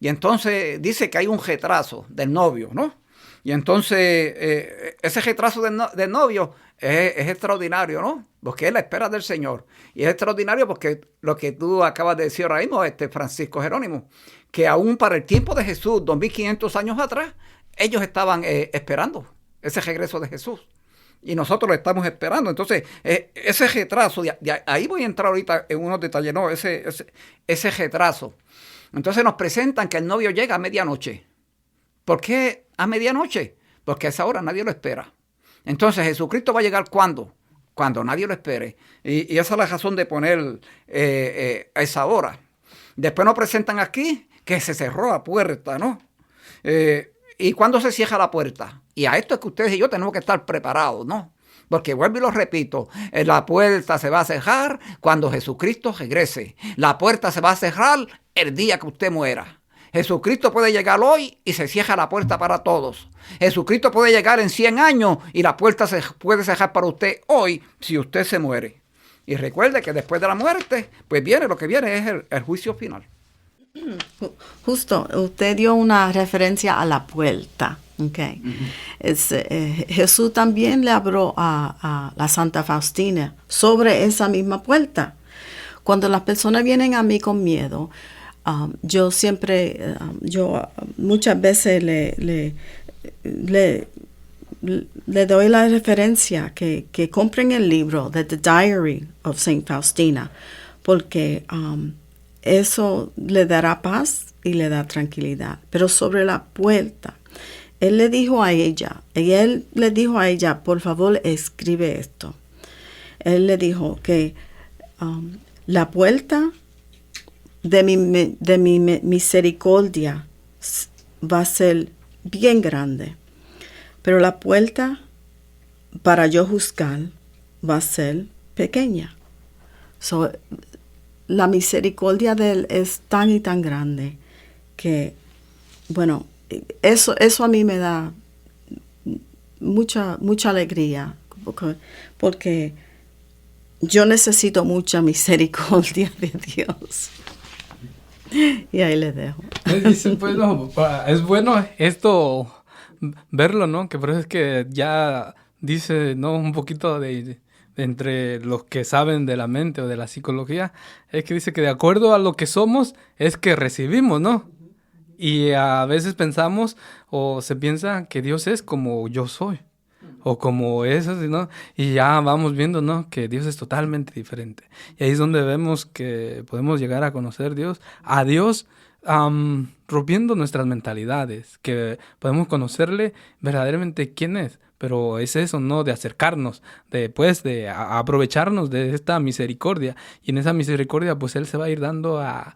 Speaker 3: Y entonces dice que hay un retraso del novio, ¿no? Y entonces ese retraso del novio es extraordinario, ¿no? Porque es la espera del Señor. Y es extraordinario porque lo que tú acabas de decir ahora mismo, Francisco Jerónimo, que aún para el tiempo de Jesús, 2500 años atrás, ellos estaban esperando ese regreso de Jesús. Y nosotros lo estamos esperando. Entonces, ese retraso, ahí voy a entrar ahorita en unos detalles, ¿no? Ese retraso. Entonces nos presentan que el novio llega a medianoche. ¿Por qué a medianoche? Porque a esa hora nadie lo espera. Entonces, Jesucristo va a llegar ¿cuándo? Cuando nadie lo espere. Y esa es la razón de poner a esa hora. Después nos presentan aquí que se cerró la puerta, ¿no? ¿Y cuándo se cierra la puerta? Y a esto es que ustedes y yo tenemos que estar preparados, ¿no? Porque vuelvo y lo repito, la puerta se va a cerrar cuando Jesucristo regrese. La puerta se va a cerrar el día que usted muera. Jesucristo puede llegar hoy y se cierra la puerta para todos. Jesucristo puede llegar en 100 años y la puerta se puede cerrar para usted hoy si usted se muere. Y recuerde que después de la muerte, pues lo que viene es el juicio final.
Speaker 4: Justo, usted dio una referencia a la puerta. Okay. Jesús también le habló a la Santa Faustina sobre esa misma puerta. Cuando las personas vienen a mí con miedo, yo muchas veces le doy la referencia que compren el libro The Diary of Saint Faustina, porque eso le dará paz y le da tranquilidad. Pero sobre la puerta, él le dijo a ella, por favor, escribe esto. Él le dijo que la puerta de mi misericordia va a ser bien grande, pero la puerta para yo juzgar va a ser pequeña. La misericordia de él es tan y tan grande que, bueno, eso a mí me da mucha alegría, porque yo necesito mucha misericordia de Dios. Y ahí les dejo.
Speaker 2: Pues no, es bueno esto verlo, ¿no? Que por eso es que ya dice, ¿no? Un poquito de entre los que saben de la mente o de la psicología, es que dice que de acuerdo a lo que somos es que recibimos, ¿no? Y a veces pensamos o se piensa que Dios es como yo soy o como eso, ¿no? Y ya vamos viendo, ¿no? Que Dios es totalmente diferente. Y ahí es donde vemos que podemos llegar a conocer a Dios rompiendo nuestras mentalidades, que podemos conocerle verdaderamente quién es. Pero es eso, ¿no? De acercarnos, de aprovecharnos de esta misericordia. Y en esa misericordia, pues Él se va a ir dando a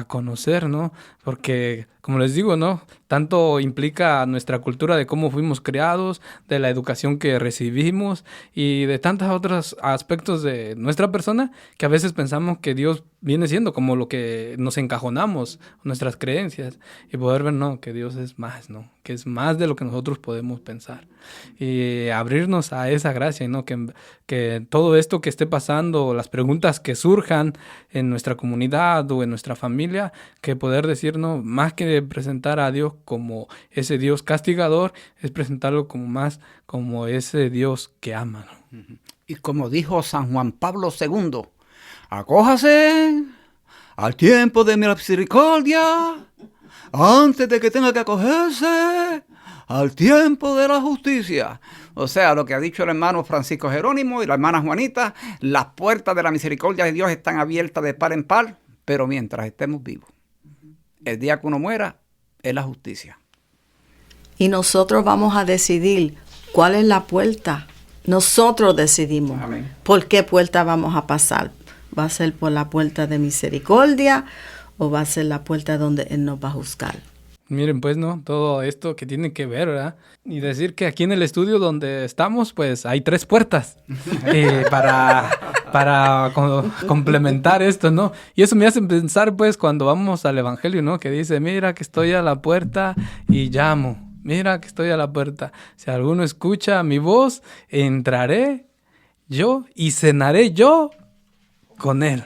Speaker 2: conocer, ¿no? Porque, como les digo, ¿no? Tanto implica nuestra cultura de cómo fuimos creados, de la educación que recibimos y de tantos otros aspectos de nuestra persona que a veces pensamos que Dios viene siendo como lo que nos encajonamos, nuestras creencias, y poder ver, no, que Dios es más, ¿no? Que es más de lo que nosotros podemos pensar. Y abrirnos a esa gracia, ¿no? Que todo esto que esté pasando, las preguntas que surjan en nuestra comunidad o en nuestra familia, que poder decir, no, más que presentar a Dios como ese Dios castigador, es presentarlo como ese Dios que ama, ¿no?
Speaker 3: Y como dijo San Juan Pablo II, acójase al tiempo de mi misericordia antes de que tenga que acogerse al tiempo de la justicia. O sea, lo que ha dicho el hermano Francisco Jerónimo y la hermana Juanita, las puertas de la misericordia de Dios están abiertas de par en par, pero mientras estemos vivos. El día que uno muera es la justicia.
Speaker 4: Y nosotros vamos a decidir cuál es la puerta. Nosotros decidimos. Amén. Por qué puerta vamos a pasar. ¿Va a ser por la puerta de misericordia o va a ser la puerta donde Él nos va a juzgar?
Speaker 2: Miren, pues, ¿no? Todo esto que tiene que ver, ¿verdad? Y decir que aquí en el estudio donde estamos, pues, hay 3 puertas para complementar esto, ¿no? Y eso me hace pensar, pues, cuando vamos al Evangelio, ¿no? Que dice, mira que estoy a la puerta y llamo. Mira que estoy a la puerta. Si alguno escucha mi voz, entraré yo y cenaré yo con él.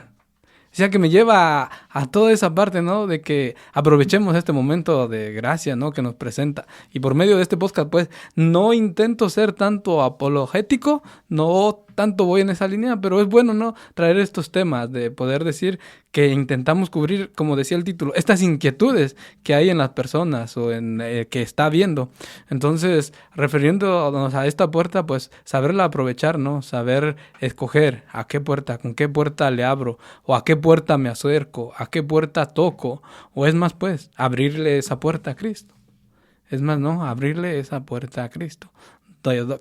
Speaker 2: O sea, que me lleva a toda esa parte, ¿no? De que aprovechemos este momento de gracia, ¿no? Que nos presenta. Y por medio de este podcast, pues, no intento ser tanto apologético, no tanto voy en esa línea, pero es bueno, ¿no? Traer estos temas, de poder decir que intentamos cubrir, como decía el título, estas inquietudes que hay en las personas o en que está viendo. Entonces, refiriéndonos a esta puerta, pues, saberla aprovechar, ¿no? Saber escoger a qué puerta, con qué puerta le abro, o a qué puerta me acerco, a qué puerta toco, o es más, pues, abrirle esa puerta a Cristo. Es más, ¿no? Abrirle esa puerta a Cristo.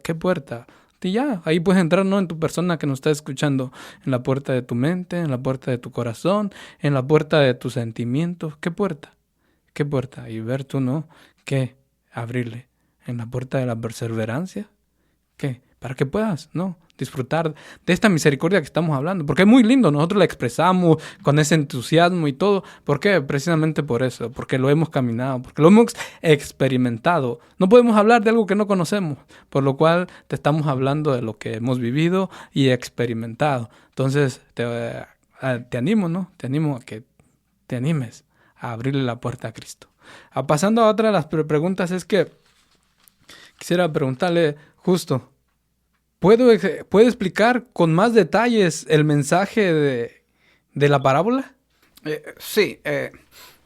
Speaker 2: ¿Qué puerta? Y ya, ahí puedes entrar, ¿no? En tu persona que nos está escuchando, en la puerta de tu mente, en la puerta de tu corazón, en la puerta de tus sentimientos. ¿Qué puerta? ¿Qué puerta? Y ver tú, ¿no? ¿Qué? Abrirle. ¿En la puerta de la perseverancia? ¿Qué? Para que puedas, ¿no? Disfrutar de esta misericordia que estamos hablando. Porque es muy lindo, nosotros la expresamos con ese entusiasmo y todo. ¿Por qué? Precisamente por eso, porque lo hemos caminado, porque lo hemos experimentado. No podemos hablar de algo que no conocemos, por lo cual te estamos hablando de lo que hemos vivido y experimentado. Entonces, te animo, ¿no? Te animo a que te animes a abrirle la puerta a Cristo. Pasando a otra de las preguntas, es que quisiera preguntarle justo, ¿puede explicar con más detalles el mensaje de la parábola?
Speaker 3: Sí.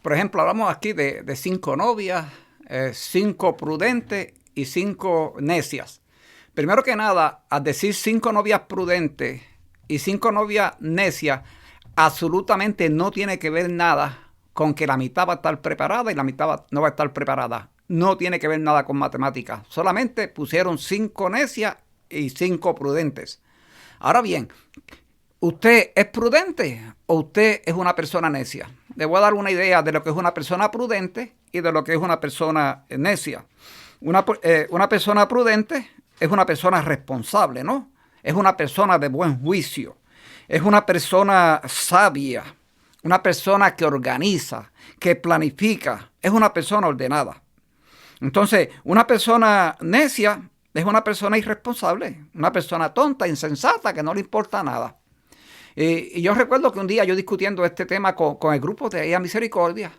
Speaker 3: Por ejemplo, hablamos aquí de 5 novias, 5 prudentes y 5 necias. Primero que nada, al decir 5 novias prudentes y 5 novias necias, absolutamente no tiene que ver nada con que la mitad va a estar preparada y la mitad no va a estar preparada. No tiene que ver nada con matemáticas. Solamente pusieron 5 necias y 5 prudentes. Ahora bien, ¿usted es prudente o usted es una persona necia? Le voy a dar una idea de lo que es una persona prudente y de lo que es una persona necia. Una persona prudente es una persona responsable, ¿no? Es una persona de buen juicio. Es una persona sabia. Una persona que organiza, que planifica. Es una persona ordenada. Entonces, una persona necia es una persona irresponsable, una persona tonta, insensata, que no le importa nada. Y yo recuerdo que un día yo discutiendo este tema con el grupo de Ella Misericordia,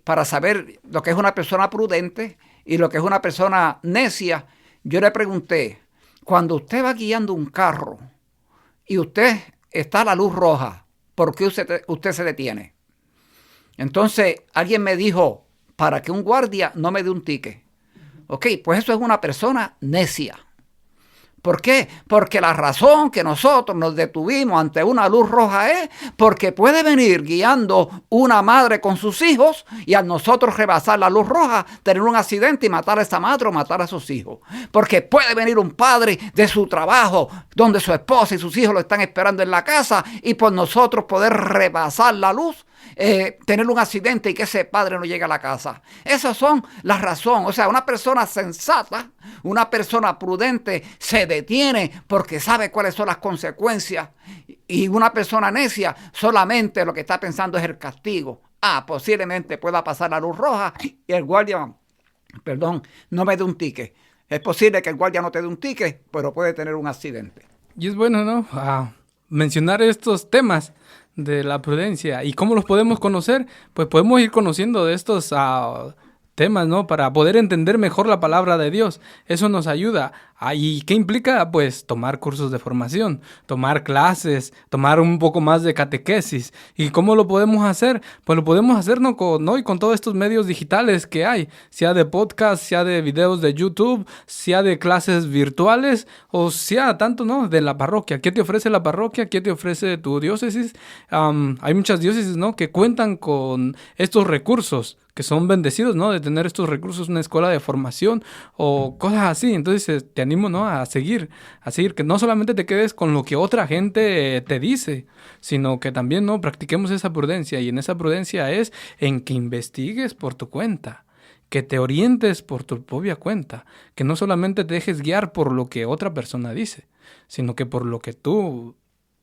Speaker 3: para saber lo que es una persona prudente y lo que es una persona necia, yo le pregunté, cuando usted va guiando un carro y usted está a la luz roja, ¿por qué usted se detiene? Entonces alguien me dijo, para que un guardia no me dé un ticket. Ok, pues eso es una persona necia. ¿Por qué? Porque la razón que nosotros nos detuvimos ante una luz roja es porque puede venir guiando una madre con sus hijos y a nosotros rebasar la luz roja, tener un accidente y matar a esa madre o matar a sus hijos. Porque puede venir un padre de su trabajo donde su esposa y sus hijos lo están esperando en la casa y por nosotros poder rebasar la luz, tener un accidente y que ese padre no llegue a la casa. Esas son las razones. O sea, una persona sensata, una persona prudente se detiene porque sabe cuáles son las consecuencias. Y una persona necia solamente lo que está pensando es el castigo. Posiblemente pueda pasar la luz roja y el guardia, no me dé un ticket. Es posible que el guardia no te dé un ticket, pero puede tener un accidente.
Speaker 2: Y es bueno, ¿no? Mencionar estos temas de la prudencia. ¿Y cómo los podemos conocer? Pues podemos ir conociendo de estos temas, ¿no? Para poder entender mejor la palabra de Dios. Eso nos ayuda. ¿Y qué implica? Pues tomar cursos de formación, tomar clases, tomar un poco más de catequesis. ¿Y cómo lo podemos hacer? Pues lo podemos hacer ¿no? Y con todos estos medios digitales que hay, sea de podcast, sea de videos de YouTube, sea de clases virtuales o sea tanto, ¿no? De la parroquia. ¿Qué te ofrece la parroquia? ¿Qué te ofrece tu diócesis? Hay muchas diócesis, ¿no? Que cuentan con estos recursos, que son bendecidos, ¿no? De tener estos recursos, una escuela de formación o cosas así. Entonces te animo, ¿no? A seguir, que no solamente te quedes con lo que otra gente te dice, sino que también, ¿no? Practiquemos esa prudencia, y en esa prudencia es en que investigues por tu cuenta, que te orientes por tu propia cuenta, que no solamente te dejes guiar por lo que otra persona dice, sino que por lo que tú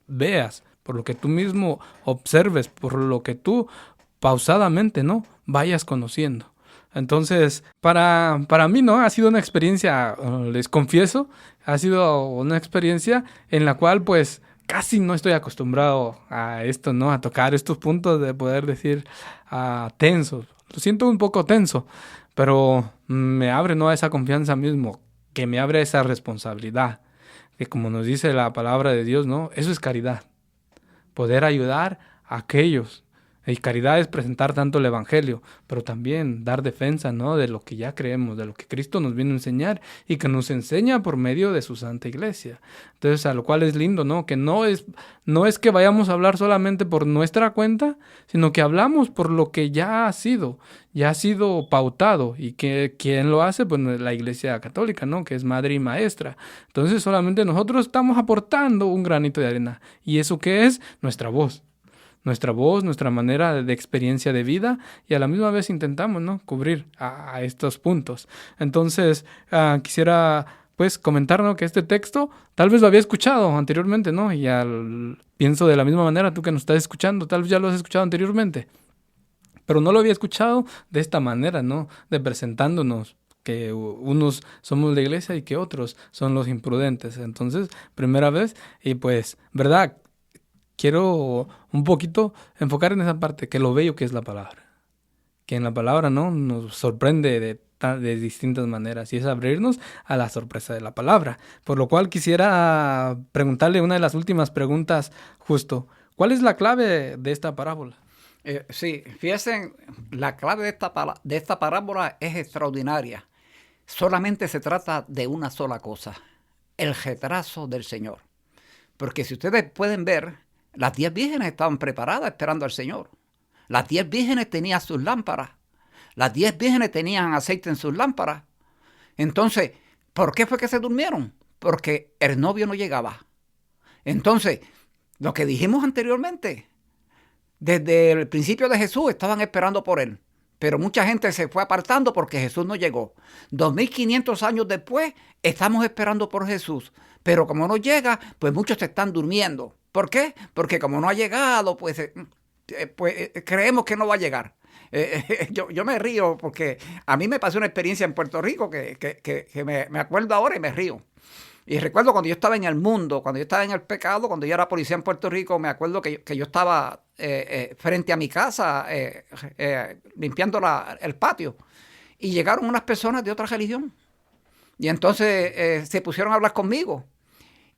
Speaker 2: veas, por lo que tú mismo observes, por lo que tú pausadamente, ¿no? Vayas conociendo. Entonces, para mí, ¿no? Ha sido una experiencia, les confieso, ha sido una experiencia en la cual, pues, casi no estoy acostumbrado a esto, ¿no? A tocar estos puntos de poder decir tensos. Lo siento un poco tenso, pero me abre, ¿no?, a esa confianza mismo, que me abre a esa responsabilidad, que como nos dice la palabra de Dios, ¿no? Eso es caridad, poder ayudar a aquellos. Y caridad es presentar tanto el evangelio, pero también dar defensa, ¿no?, de lo que ya creemos, de lo que Cristo nos vino a enseñar y que nos enseña por medio de su Santa Iglesia. Entonces, a lo cual es lindo, ¿no?, que no es que vayamos a hablar solamente por nuestra cuenta, sino que hablamos por lo que ya ha sido pautado. Y que ¿quién lo hace? Pues la Iglesia Católica, ¿no?, que es madre y maestra. Entonces, solamente nosotros estamos aportando un granito de arena. ¿Y eso qué es? Nuestra voz, nuestra manera de experiencia de vida, y a la misma vez intentamos, ¿no?, cubrir a estos puntos. Entonces, quisiera pues comentar, ¿no?, que este texto tal vez lo había escuchado anteriormente, ¿no? Y pienso de la misma manera, tú que nos estás escuchando, tal vez ya lo has escuchado anteriormente, pero no lo había escuchado de esta manera, ¿no?, de presentándonos que unos somos la iglesia y que otros son los imprudentes. Entonces, primera vez, y pues, ¿verdad?, quiero un poquito enfocar en esa parte, que lo bello que es la palabra. Que en la palabra, ¿no?, nos sorprende de distintas maneras, y es abrirnos a la sorpresa de la palabra. Por lo cual quisiera preguntarle una de las últimas preguntas, justo. ¿Cuál es la clave de esta parábola?
Speaker 3: Sí, fíjense, la clave de esta parábola es extraordinaria. Solamente se trata de una sola cosa: el retraso del Señor. Porque si ustedes pueden ver, las 10 vírgenes estaban preparadas esperando al Señor. Las 10 vírgenes tenían sus lámparas. Las 10 vírgenes tenían aceite en sus lámparas. Entonces, ¿por qué fue que se durmieron? Porque el novio no llegaba. Entonces, lo que dijimos anteriormente, desde el principio de Jesús estaban esperando por él. Pero mucha gente se fue apartando porque Jesús no llegó. 2500 años después, estamos esperando por Jesús. Pero como no llega, pues muchos se están durmiendo. ¿Por qué? Porque como no ha llegado, pues creemos que no va a llegar. Yo me río porque a mí me pasó una experiencia en Puerto Rico que me acuerdo ahora y me río. Y recuerdo cuando yo estaba en el mundo, cuando yo estaba en el pecado, cuando yo era policía en Puerto Rico, me acuerdo que yo estaba frente a mi casa limpiando el patio, y llegaron unas personas de otra religión. Y entonces se pusieron a hablar conmigo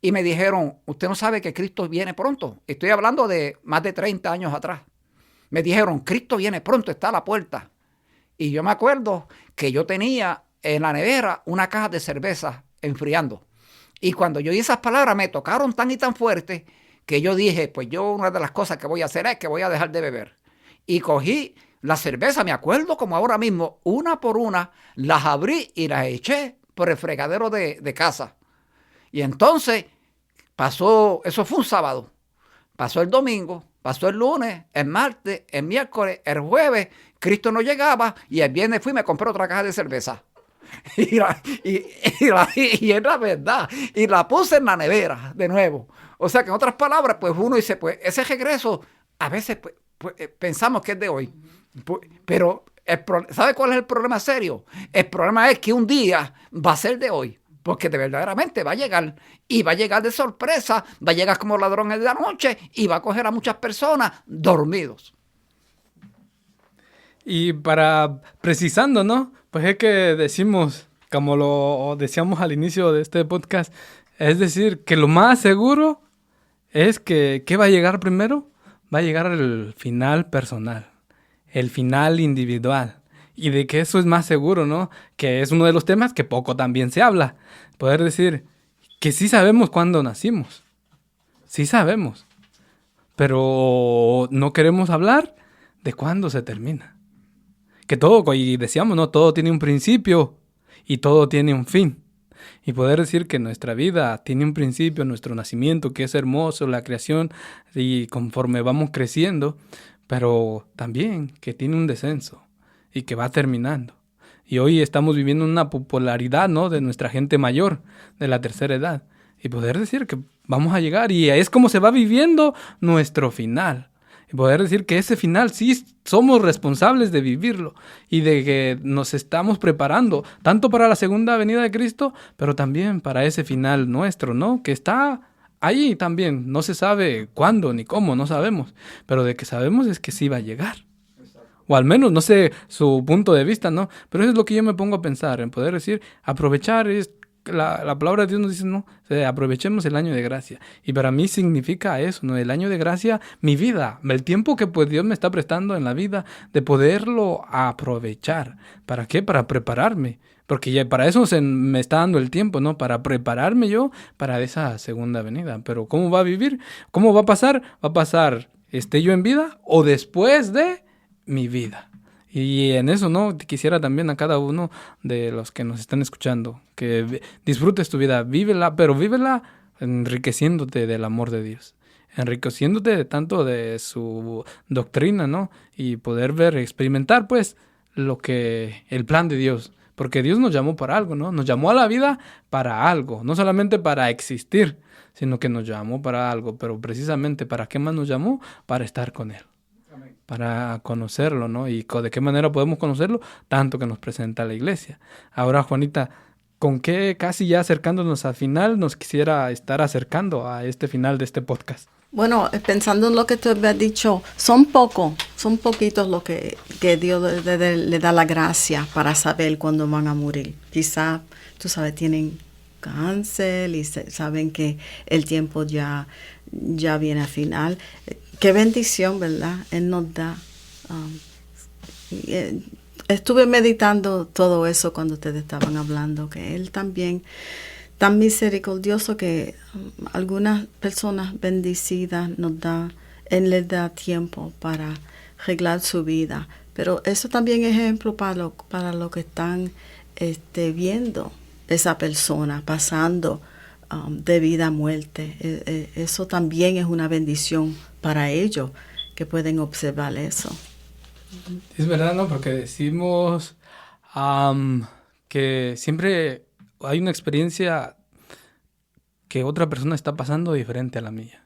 Speaker 3: y me dijeron: usted no sabe que Cristo viene pronto. Estoy hablando de más de 30 años atrás. Me dijeron: Cristo viene pronto, está a la puerta. Y yo me acuerdo que yo tenía en la nevera una caja de cerveza enfriando. Y cuando yo oí esas palabras me tocaron tan y tan fuerte que yo dije: pues yo una de las cosas que voy a hacer es que voy a dejar de beber. Y cogí la cerveza, me acuerdo como ahora mismo, una por una, las abrí y las eché por el fregadero de casa. Y entonces pasó, eso fue un sábado, pasó el domingo, pasó el lunes, el martes, el miércoles, el jueves, Cristo no llegaba, y el viernes fui y me compré otra caja de cerveza. Y es la verdad, y la puse en la nevera de nuevo. O sea que en otras palabras, pues uno dice, pues ese regreso a veces pues, pensamos que es de hoy, pero ¿sabe cuál es el problema serio? El problema es que un día va a ser de hoy, porque de verdaderamente va a llegar, y va a llegar de sorpresa, va a llegar como ladrón en la noche, y va a coger a muchas personas dormidos.
Speaker 2: Y para precisando, ¿no?, pues es que decimos, como lo decíamos al inicio de este podcast, es decir, que lo más seguro es que ¿qué va a llegar primero? Va a llegar el final personal, el final individual. Y de que eso es más seguro, ¿no? Que es uno de los temas que poco también se habla. Poder decir que sí sabemos cuándo nacimos. Sí sabemos. Pero no queremos hablar de cuándo se termina. Que todo, y decíamos, ¿no?, todo tiene un principio y todo tiene un fin. Y poder decir que nuestra vida tiene un principio, nuestro nacimiento, que es hermoso, la creación, y conforme vamos creciendo, pero también que tiene un descenso y que va terminando. Y hoy estamos viviendo una popularidad, ¿no?, de nuestra gente mayor, de la tercera edad. Y poder decir que vamos a llegar, y es como se va viviendo nuestro final. Y poder decir que ese final sí somos responsables de vivirlo y de que nos estamos preparando tanto para la segunda venida de Cristo, pero también para ese final nuestro, ¿no?, que está ahí también no se sabe cuándo ni cómo, no sabemos, pero de que sabemos es que sí va a llegar. O al menos, no sé, su punto de vista, ¿no? Pero eso es lo que yo me pongo a pensar, en poder decir, aprovechar es... La palabra de Dios nos dice, no, aprovechemos el año de gracia. Y para mí significa eso, ¿no? El año de gracia, mi vida, el tiempo que pues Dios me está prestando en la vida, de poderlo aprovechar. ¿Para qué? Para prepararme. Porque ya para eso me está dando el tiempo, ¿no? Para prepararme yo para esa segunda venida. Pero ¿cómo va a vivir? ¿Cómo va a pasar? Va a pasar, ¿esté yo en vida o después de mi vida? Y en eso, ¿no? Quisiera también a cada uno de los que nos están escuchando que disfrutes tu vida, vívela, pero vívela enriqueciéndote del amor de Dios, enriqueciéndote tanto de su doctrina, ¿no? Y poder ver, experimentar, pues, el plan de Dios. Porque Dios nos llamó para algo, ¿no? Nos llamó a la vida para algo, no solamente para existir, sino que nos llamó para algo. Pero precisamente, ¿para qué más nos llamó? Para estar con Él. Para conocerlo, ¿no? Y de qué manera podemos conocerlo, tanto que nos presenta la iglesia. Ahora, Juanita, ¿con qué, casi ya acercándonos al final, nos quisiera estar acercando a este final de este podcast?
Speaker 4: Bueno, pensando en lo que tú habías dicho, son poquitos los que Dios le da la gracia para saber cuándo van a morir. Quizá, tú sabes, tienen cáncer y saben que el tiempo ya viene al final. Qué bendición, ¿verdad? Él nos da. Estuve meditando todo eso cuando ustedes estaban hablando, que Él también, tan misericordioso que algunas personas bendecidas Él les da tiempo para arreglar su vida. Pero eso también es ejemplo para lo que están viendo esa persona pasando de vida a muerte. Eso también es una bendición para ellos que pueden observar eso.
Speaker 2: Es verdad, ¿no? Porque decimos que siempre hay una experiencia que otra persona está pasando diferente a la mía.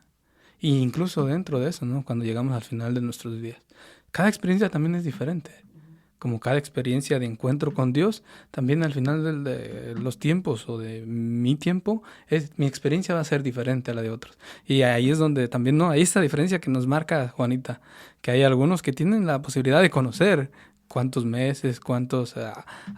Speaker 2: E incluso dentro de eso, ¿no? Cuando llegamos al final de nuestros días. Cada experiencia también es diferente. Como cada experiencia de encuentro con Dios, también al final de los tiempos o de mi tiempo, mi experiencia va a ser diferente a la de otros. Y ahí es donde también, ¿no? Hay esa diferencia que nos marca Juanita, que hay algunos que tienen la posibilidad de conocer cuántos meses, cuántos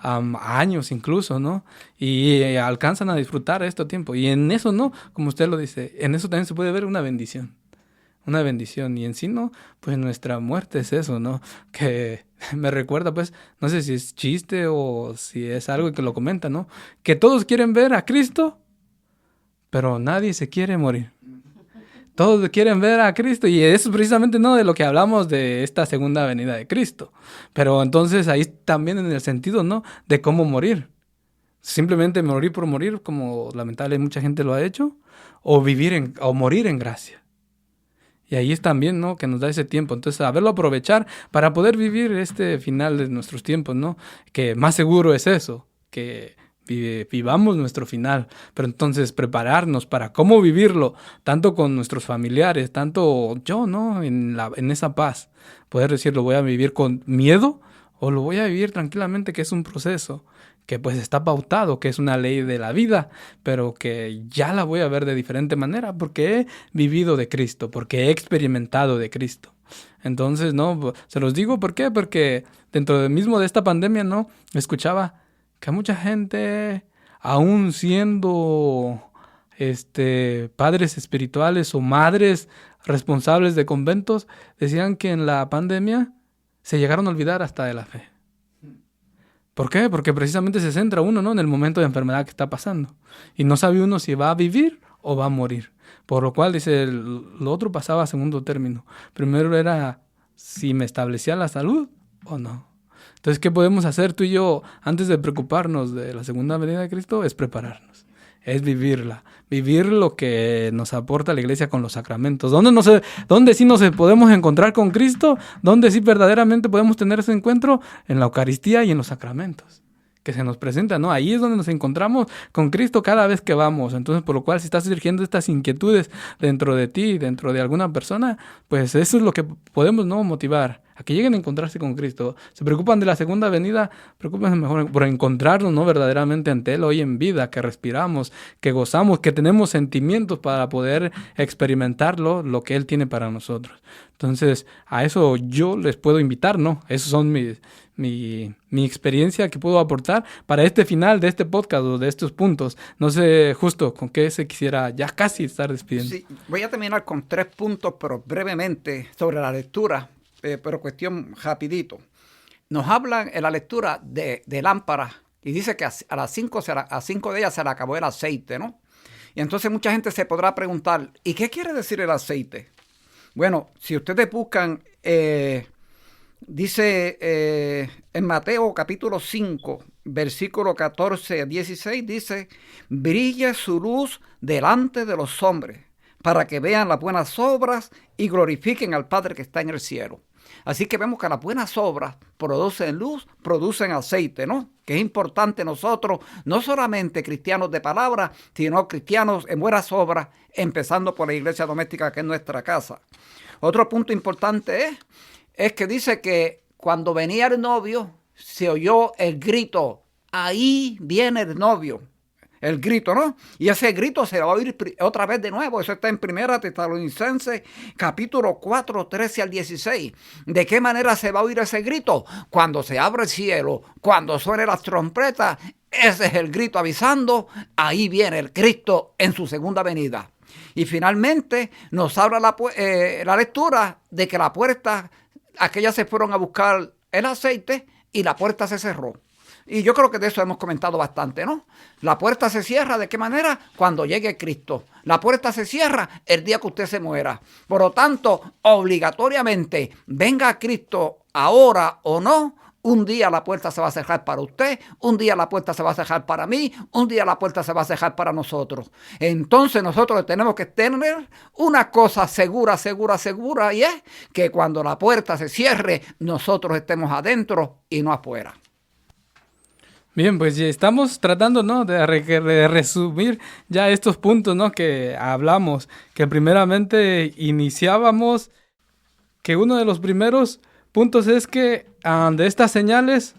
Speaker 2: años incluso, ¿no? Y alcanzan a disfrutar este tiempo. Y en eso, ¿no? Como usted lo dice, en eso también se puede ver una bendición. Una bendición. Y en sí, ¿no? Pues nuestra muerte es eso, ¿no? Que me recuerda, pues, no sé si es chiste o si es algo que lo comenta, ¿no? Que todos quieren ver a Cristo, pero nadie se quiere morir. Todos quieren ver a Cristo y eso es precisamente, ¿no? De lo que hablamos de esta segunda venida de Cristo. Pero entonces ahí también en el sentido, ¿no? De cómo morir. Simplemente morir por morir, como lamentablemente mucha gente lo ha hecho, o morir en gracia. Y ahí es también, ¿no? Que nos da ese tiempo. Entonces, saberlo aprovechar para poder vivir este final de nuestros tiempos, ¿no? Que más seguro es eso, que vivamos nuestro final. Pero entonces, prepararnos para cómo vivirlo, tanto con nuestros familiares, tanto yo, ¿no? En esa paz. Poder decir, ¿lo voy a vivir con miedo o lo voy a vivir tranquilamente, que es un proceso que pues está pautado, que es una ley de la vida, pero que ya la voy a ver de diferente manera porque he vivido de Cristo, porque he experimentado de Cristo. Entonces, ¿no? Se los digo, ¿por qué? Porque dentro de esta pandemia, ¿no? Escuchaba que mucha gente, aún siendo padres espirituales o madres responsables de conventos, decían que en la pandemia se llegaron a olvidar hasta de la fe. ¿Por qué? Porque precisamente se centra uno, ¿no? En el momento de enfermedad que está pasando. Y no sabe uno si va a vivir o va a morir. Por lo cual, dice, lo otro pasaba a segundo término. Primero era si me establecía la salud o no. Entonces, ¿qué podemos hacer tú y yo antes de preocuparnos de la segunda venida de Cristo? Es prepararnos. Es vivirla. Vivir lo que nos aporta la iglesia con los sacramentos. ¿Dónde sí nos podemos encontrar con Cristo? ¿Dónde sí verdaderamente podemos tener ese encuentro? En la Eucaristía y en los sacramentos que se nos presentan, ¿no? Ahí es donde nos encontramos con Cristo cada vez que vamos. Entonces, por lo cual, si estás surgiendo estas inquietudes dentro de ti, dentro de alguna persona, pues eso es lo que podemos, ¿no? Motivar a que lleguen a encontrarse con Cristo. Se preocupan de la segunda venida, preocúpense mejor por encontrarnos, ¿no?, verdaderamente ante Él hoy en vida, que respiramos, que gozamos, que tenemos sentimientos para poder experimentarlo, lo que Él tiene para nosotros. Entonces, a eso yo les puedo invitar, ¿no? Esos son mi experiencia que puedo aportar para este final de este podcast o de estos puntos. No sé, Justo, con qué se quisiera ya casi estar despidiendo.
Speaker 3: Sí, voy a terminar con 3 puntos, pero brevemente, sobre la lectura, pero cuestión rapidito. Nos hablan en la lectura de lámparas y dice que a las 5 de ellas se le acabó el aceite, ¿no? Y entonces mucha gente se podrá preguntar, ¿y qué quiere decir el aceite? Bueno, si ustedes buscan, dice en Mateo capítulo 5, versículo 14 a 16, dice, brille su luz delante de los hombres, para que vean las buenas obras y glorifiquen al Padre que está en el cielo. Así que vemos que las buenas obras producen luz, producen aceite, ¿no? Que es importante nosotros, no solamente cristianos de palabra, sino cristianos en buenas obras, empezando por la iglesia doméstica que es nuestra casa. Otro punto importante es que dice que cuando venía el novio, se oyó el grito, ahí viene el novio. El grito, ¿no? Y ese grito se va a oír otra vez de nuevo. Eso está en 1 Tesalonicenses, capítulo 4, 13 al 16. ¿De qué manera se va a oír ese grito? Cuando se abre el cielo, cuando suene las trompetas, ese es el grito avisando, ahí viene el Cristo en su segunda venida. Y finalmente nos habla la lectura de que la puerta, aquellas se fueron a buscar el aceite y la puerta se cerró. Y yo creo que de eso hemos comentado bastante, ¿no? La puerta se cierra, ¿de qué manera? Cuando llegue Cristo. La puerta se cierra el día que usted se muera. Por lo tanto, obligatoriamente, venga Cristo ahora o no, un día la puerta se va a cerrar para usted, un día la puerta se va a cerrar para mí, un día la puerta se va a cerrar para nosotros. Entonces nosotros tenemos que tener una cosa segura, y es que cuando la puerta se cierre, nosotros estemos adentro y no afuera.
Speaker 2: Bien, pues ya estamos tratando, ¿no?, de resumir ya estos puntos, ¿no?, que hablamos, que primeramente iniciábamos, que uno de los primeros puntos es que de estas señales,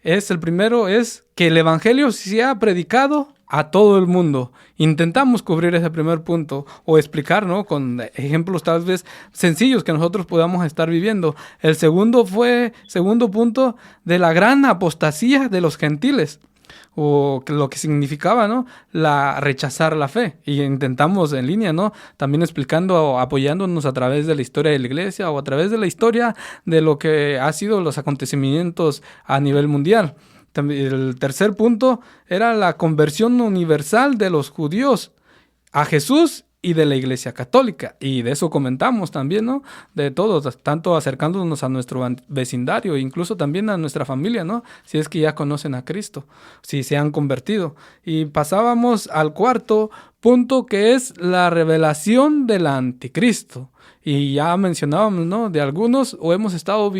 Speaker 2: el primero es que el evangelio sea predicado a todo el mundo. Intentamos cubrir ese primer punto o explicar, ¿no?, con ejemplos tal vez sencillos que nosotros podamos estar viviendo. El segundo punto de la gran apostasía de los gentiles, o lo que significaba, ¿no?, rechazar la fe. Y intentamos en línea, ¿no?, también explicando, apoyándonos a través de la historia de la iglesia o a través de la historia de lo que ha sido los acontecimientos a nivel mundial. El tercer punto era la conversión universal de los judíos a Jesús y de la Iglesia Católica. Y de eso comentamos también, ¿no?, de todos, tanto acercándonos a nuestro vecindario, incluso también a nuestra familia, ¿no?, si es que ya conocen a Cristo, si se han convertido. Y pasábamos al cuarto punto, que es la revelación del anticristo. Y ya mencionábamos, ¿no?, de algunos, o hemos estado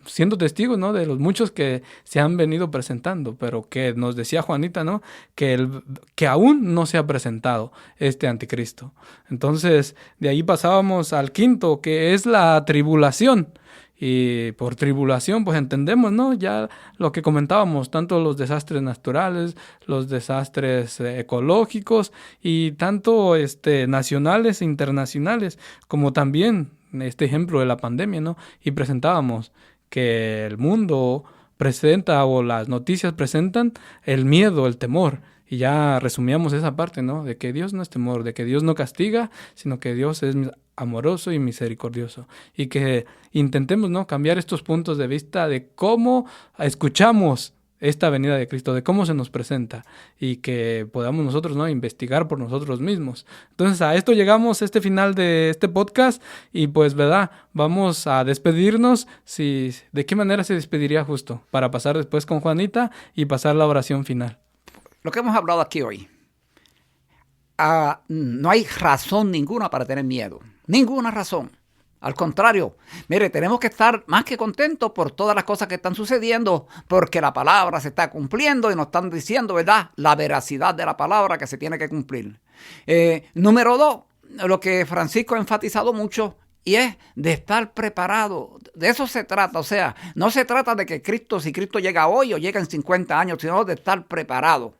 Speaker 2: siendo testigos, ¿no?, de los muchos que se han venido presentando, pero que nos decía Juanita, ¿no?, que aún no se ha presentado este anticristo. Entonces, de ahí pasábamos al quinto, que es la tribulación. Y por tribulación, pues entendemos, ¿no?, ya lo que comentábamos, tanto los desastres naturales, los desastres ecológicos y tanto nacionales e internacionales, como también este ejemplo de la pandemia, ¿no? Y presentábamos que el mundo presenta, o las noticias presentan, el miedo, el temor. Y ya resumíamos esa parte, ¿no?, de que Dios no es temor, de que Dios no castiga, sino que Dios es amoroso y misericordioso. Y que intentemos, ¿no?, cambiar estos puntos de vista de cómo escuchamos esta venida de Cristo, de cómo se nos presenta, y que podamos nosotros, ¿no?, investigar por nosotros mismos. Entonces, a esto llegamos, este final de este podcast, y pues, ¿verdad?, vamos a despedirnos. ¿De qué manera se despediría Justo? Para pasar después con Juanita y pasar la oración final.
Speaker 3: Lo que hemos hablado aquí hoy, no hay razón ninguna para tener miedo, ninguna razón. Al contrario, mire, tenemos que estar más que contentos por todas las cosas que están sucediendo, porque la palabra se está cumpliendo y nos están diciendo, ¿verdad?, la veracidad de la palabra que se tiene que cumplir. Número 2, lo que Francisco ha enfatizado mucho, y es de estar preparado. De eso se trata. O sea, no se trata de que si Cristo llega hoy o llega en 50 años, sino de estar preparado.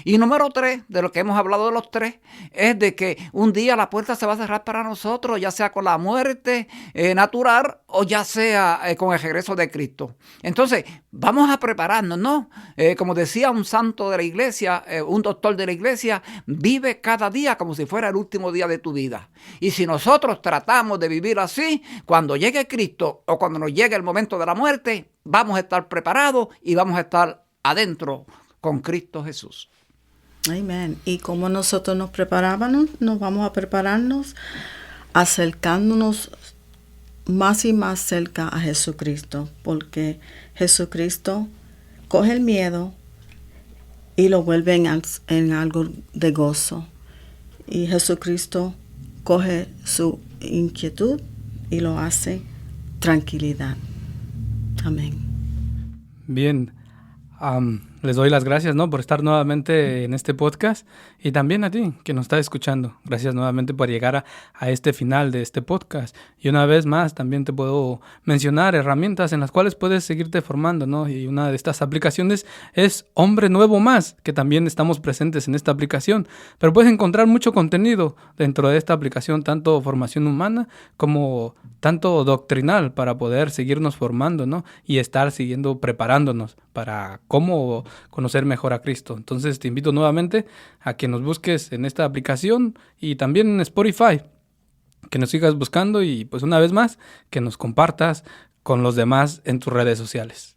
Speaker 3: Y número 3, de lo que hemos hablado de los 3, es de que un día la puerta se va a cerrar para nosotros, ya sea con la muerte natural o ya sea con el regreso de Cristo. Entonces, vamos a prepararnos, ¿no? Como decía un santo de la iglesia, un doctor de la iglesia, vive cada día como si fuera el último día de tu vida. Y si nosotros tratamos de vivir así, cuando llegue Cristo o cuando nos llegue el momento de la muerte, vamos a estar preparados y vamos a estar adentro con Cristo Jesús.
Speaker 4: Amén. Y como nosotros nos preparábamos, nos vamos a prepararnos acercándonos más y más cerca a Jesucristo, porque Jesucristo coge el miedo y lo vuelve en algo de gozo. Y Jesucristo coge su inquietud y lo hace tranquilidad. Amén.
Speaker 2: Bien. Les doy las gracias, ¿no?, por estar nuevamente en este podcast, y también a ti que nos estás escuchando. Gracias nuevamente por llegar a este final de este podcast. Y una vez más también te puedo mencionar herramientas en las cuales puedes seguirte formando, ¿no? Y una de estas aplicaciones es Hombre Nuevo Más, que también estamos presentes en esta aplicación. Pero puedes encontrar mucho contenido dentro de esta aplicación, tanto formación humana como tanto doctrinal, para poder seguirnos formando, ¿no? Y estar siguiendo preparándonos para cómo conocer mejor a Cristo. Entonces te invito nuevamente a que nos busques en esta aplicación y también en Spotify, que nos sigas buscando y pues una vez más que nos compartas con los demás en tus redes sociales.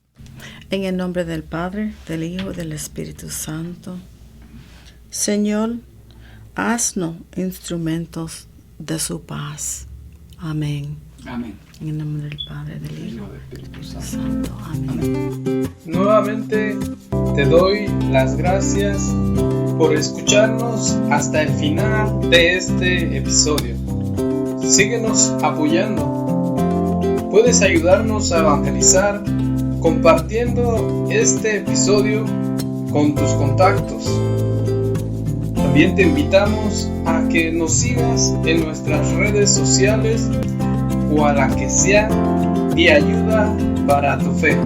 Speaker 4: En el nombre del Padre, del Hijo y del Espíritu Santo. Señor, haznos instrumentos de su paz. Amén.
Speaker 3: Amén.
Speaker 4: En el nombre del Padre, del Hijo y del Espíritu Santo. Amén.
Speaker 1: Nuevamente te doy las gracias por escucharnos hasta el final de este episodio. Síguenos apoyando. Puedes ayudarnos a evangelizar compartiendo este episodio con tus contactos. También te invitamos a que nos sigas en nuestras redes sociales o a la que sea de ayuda para tu fe.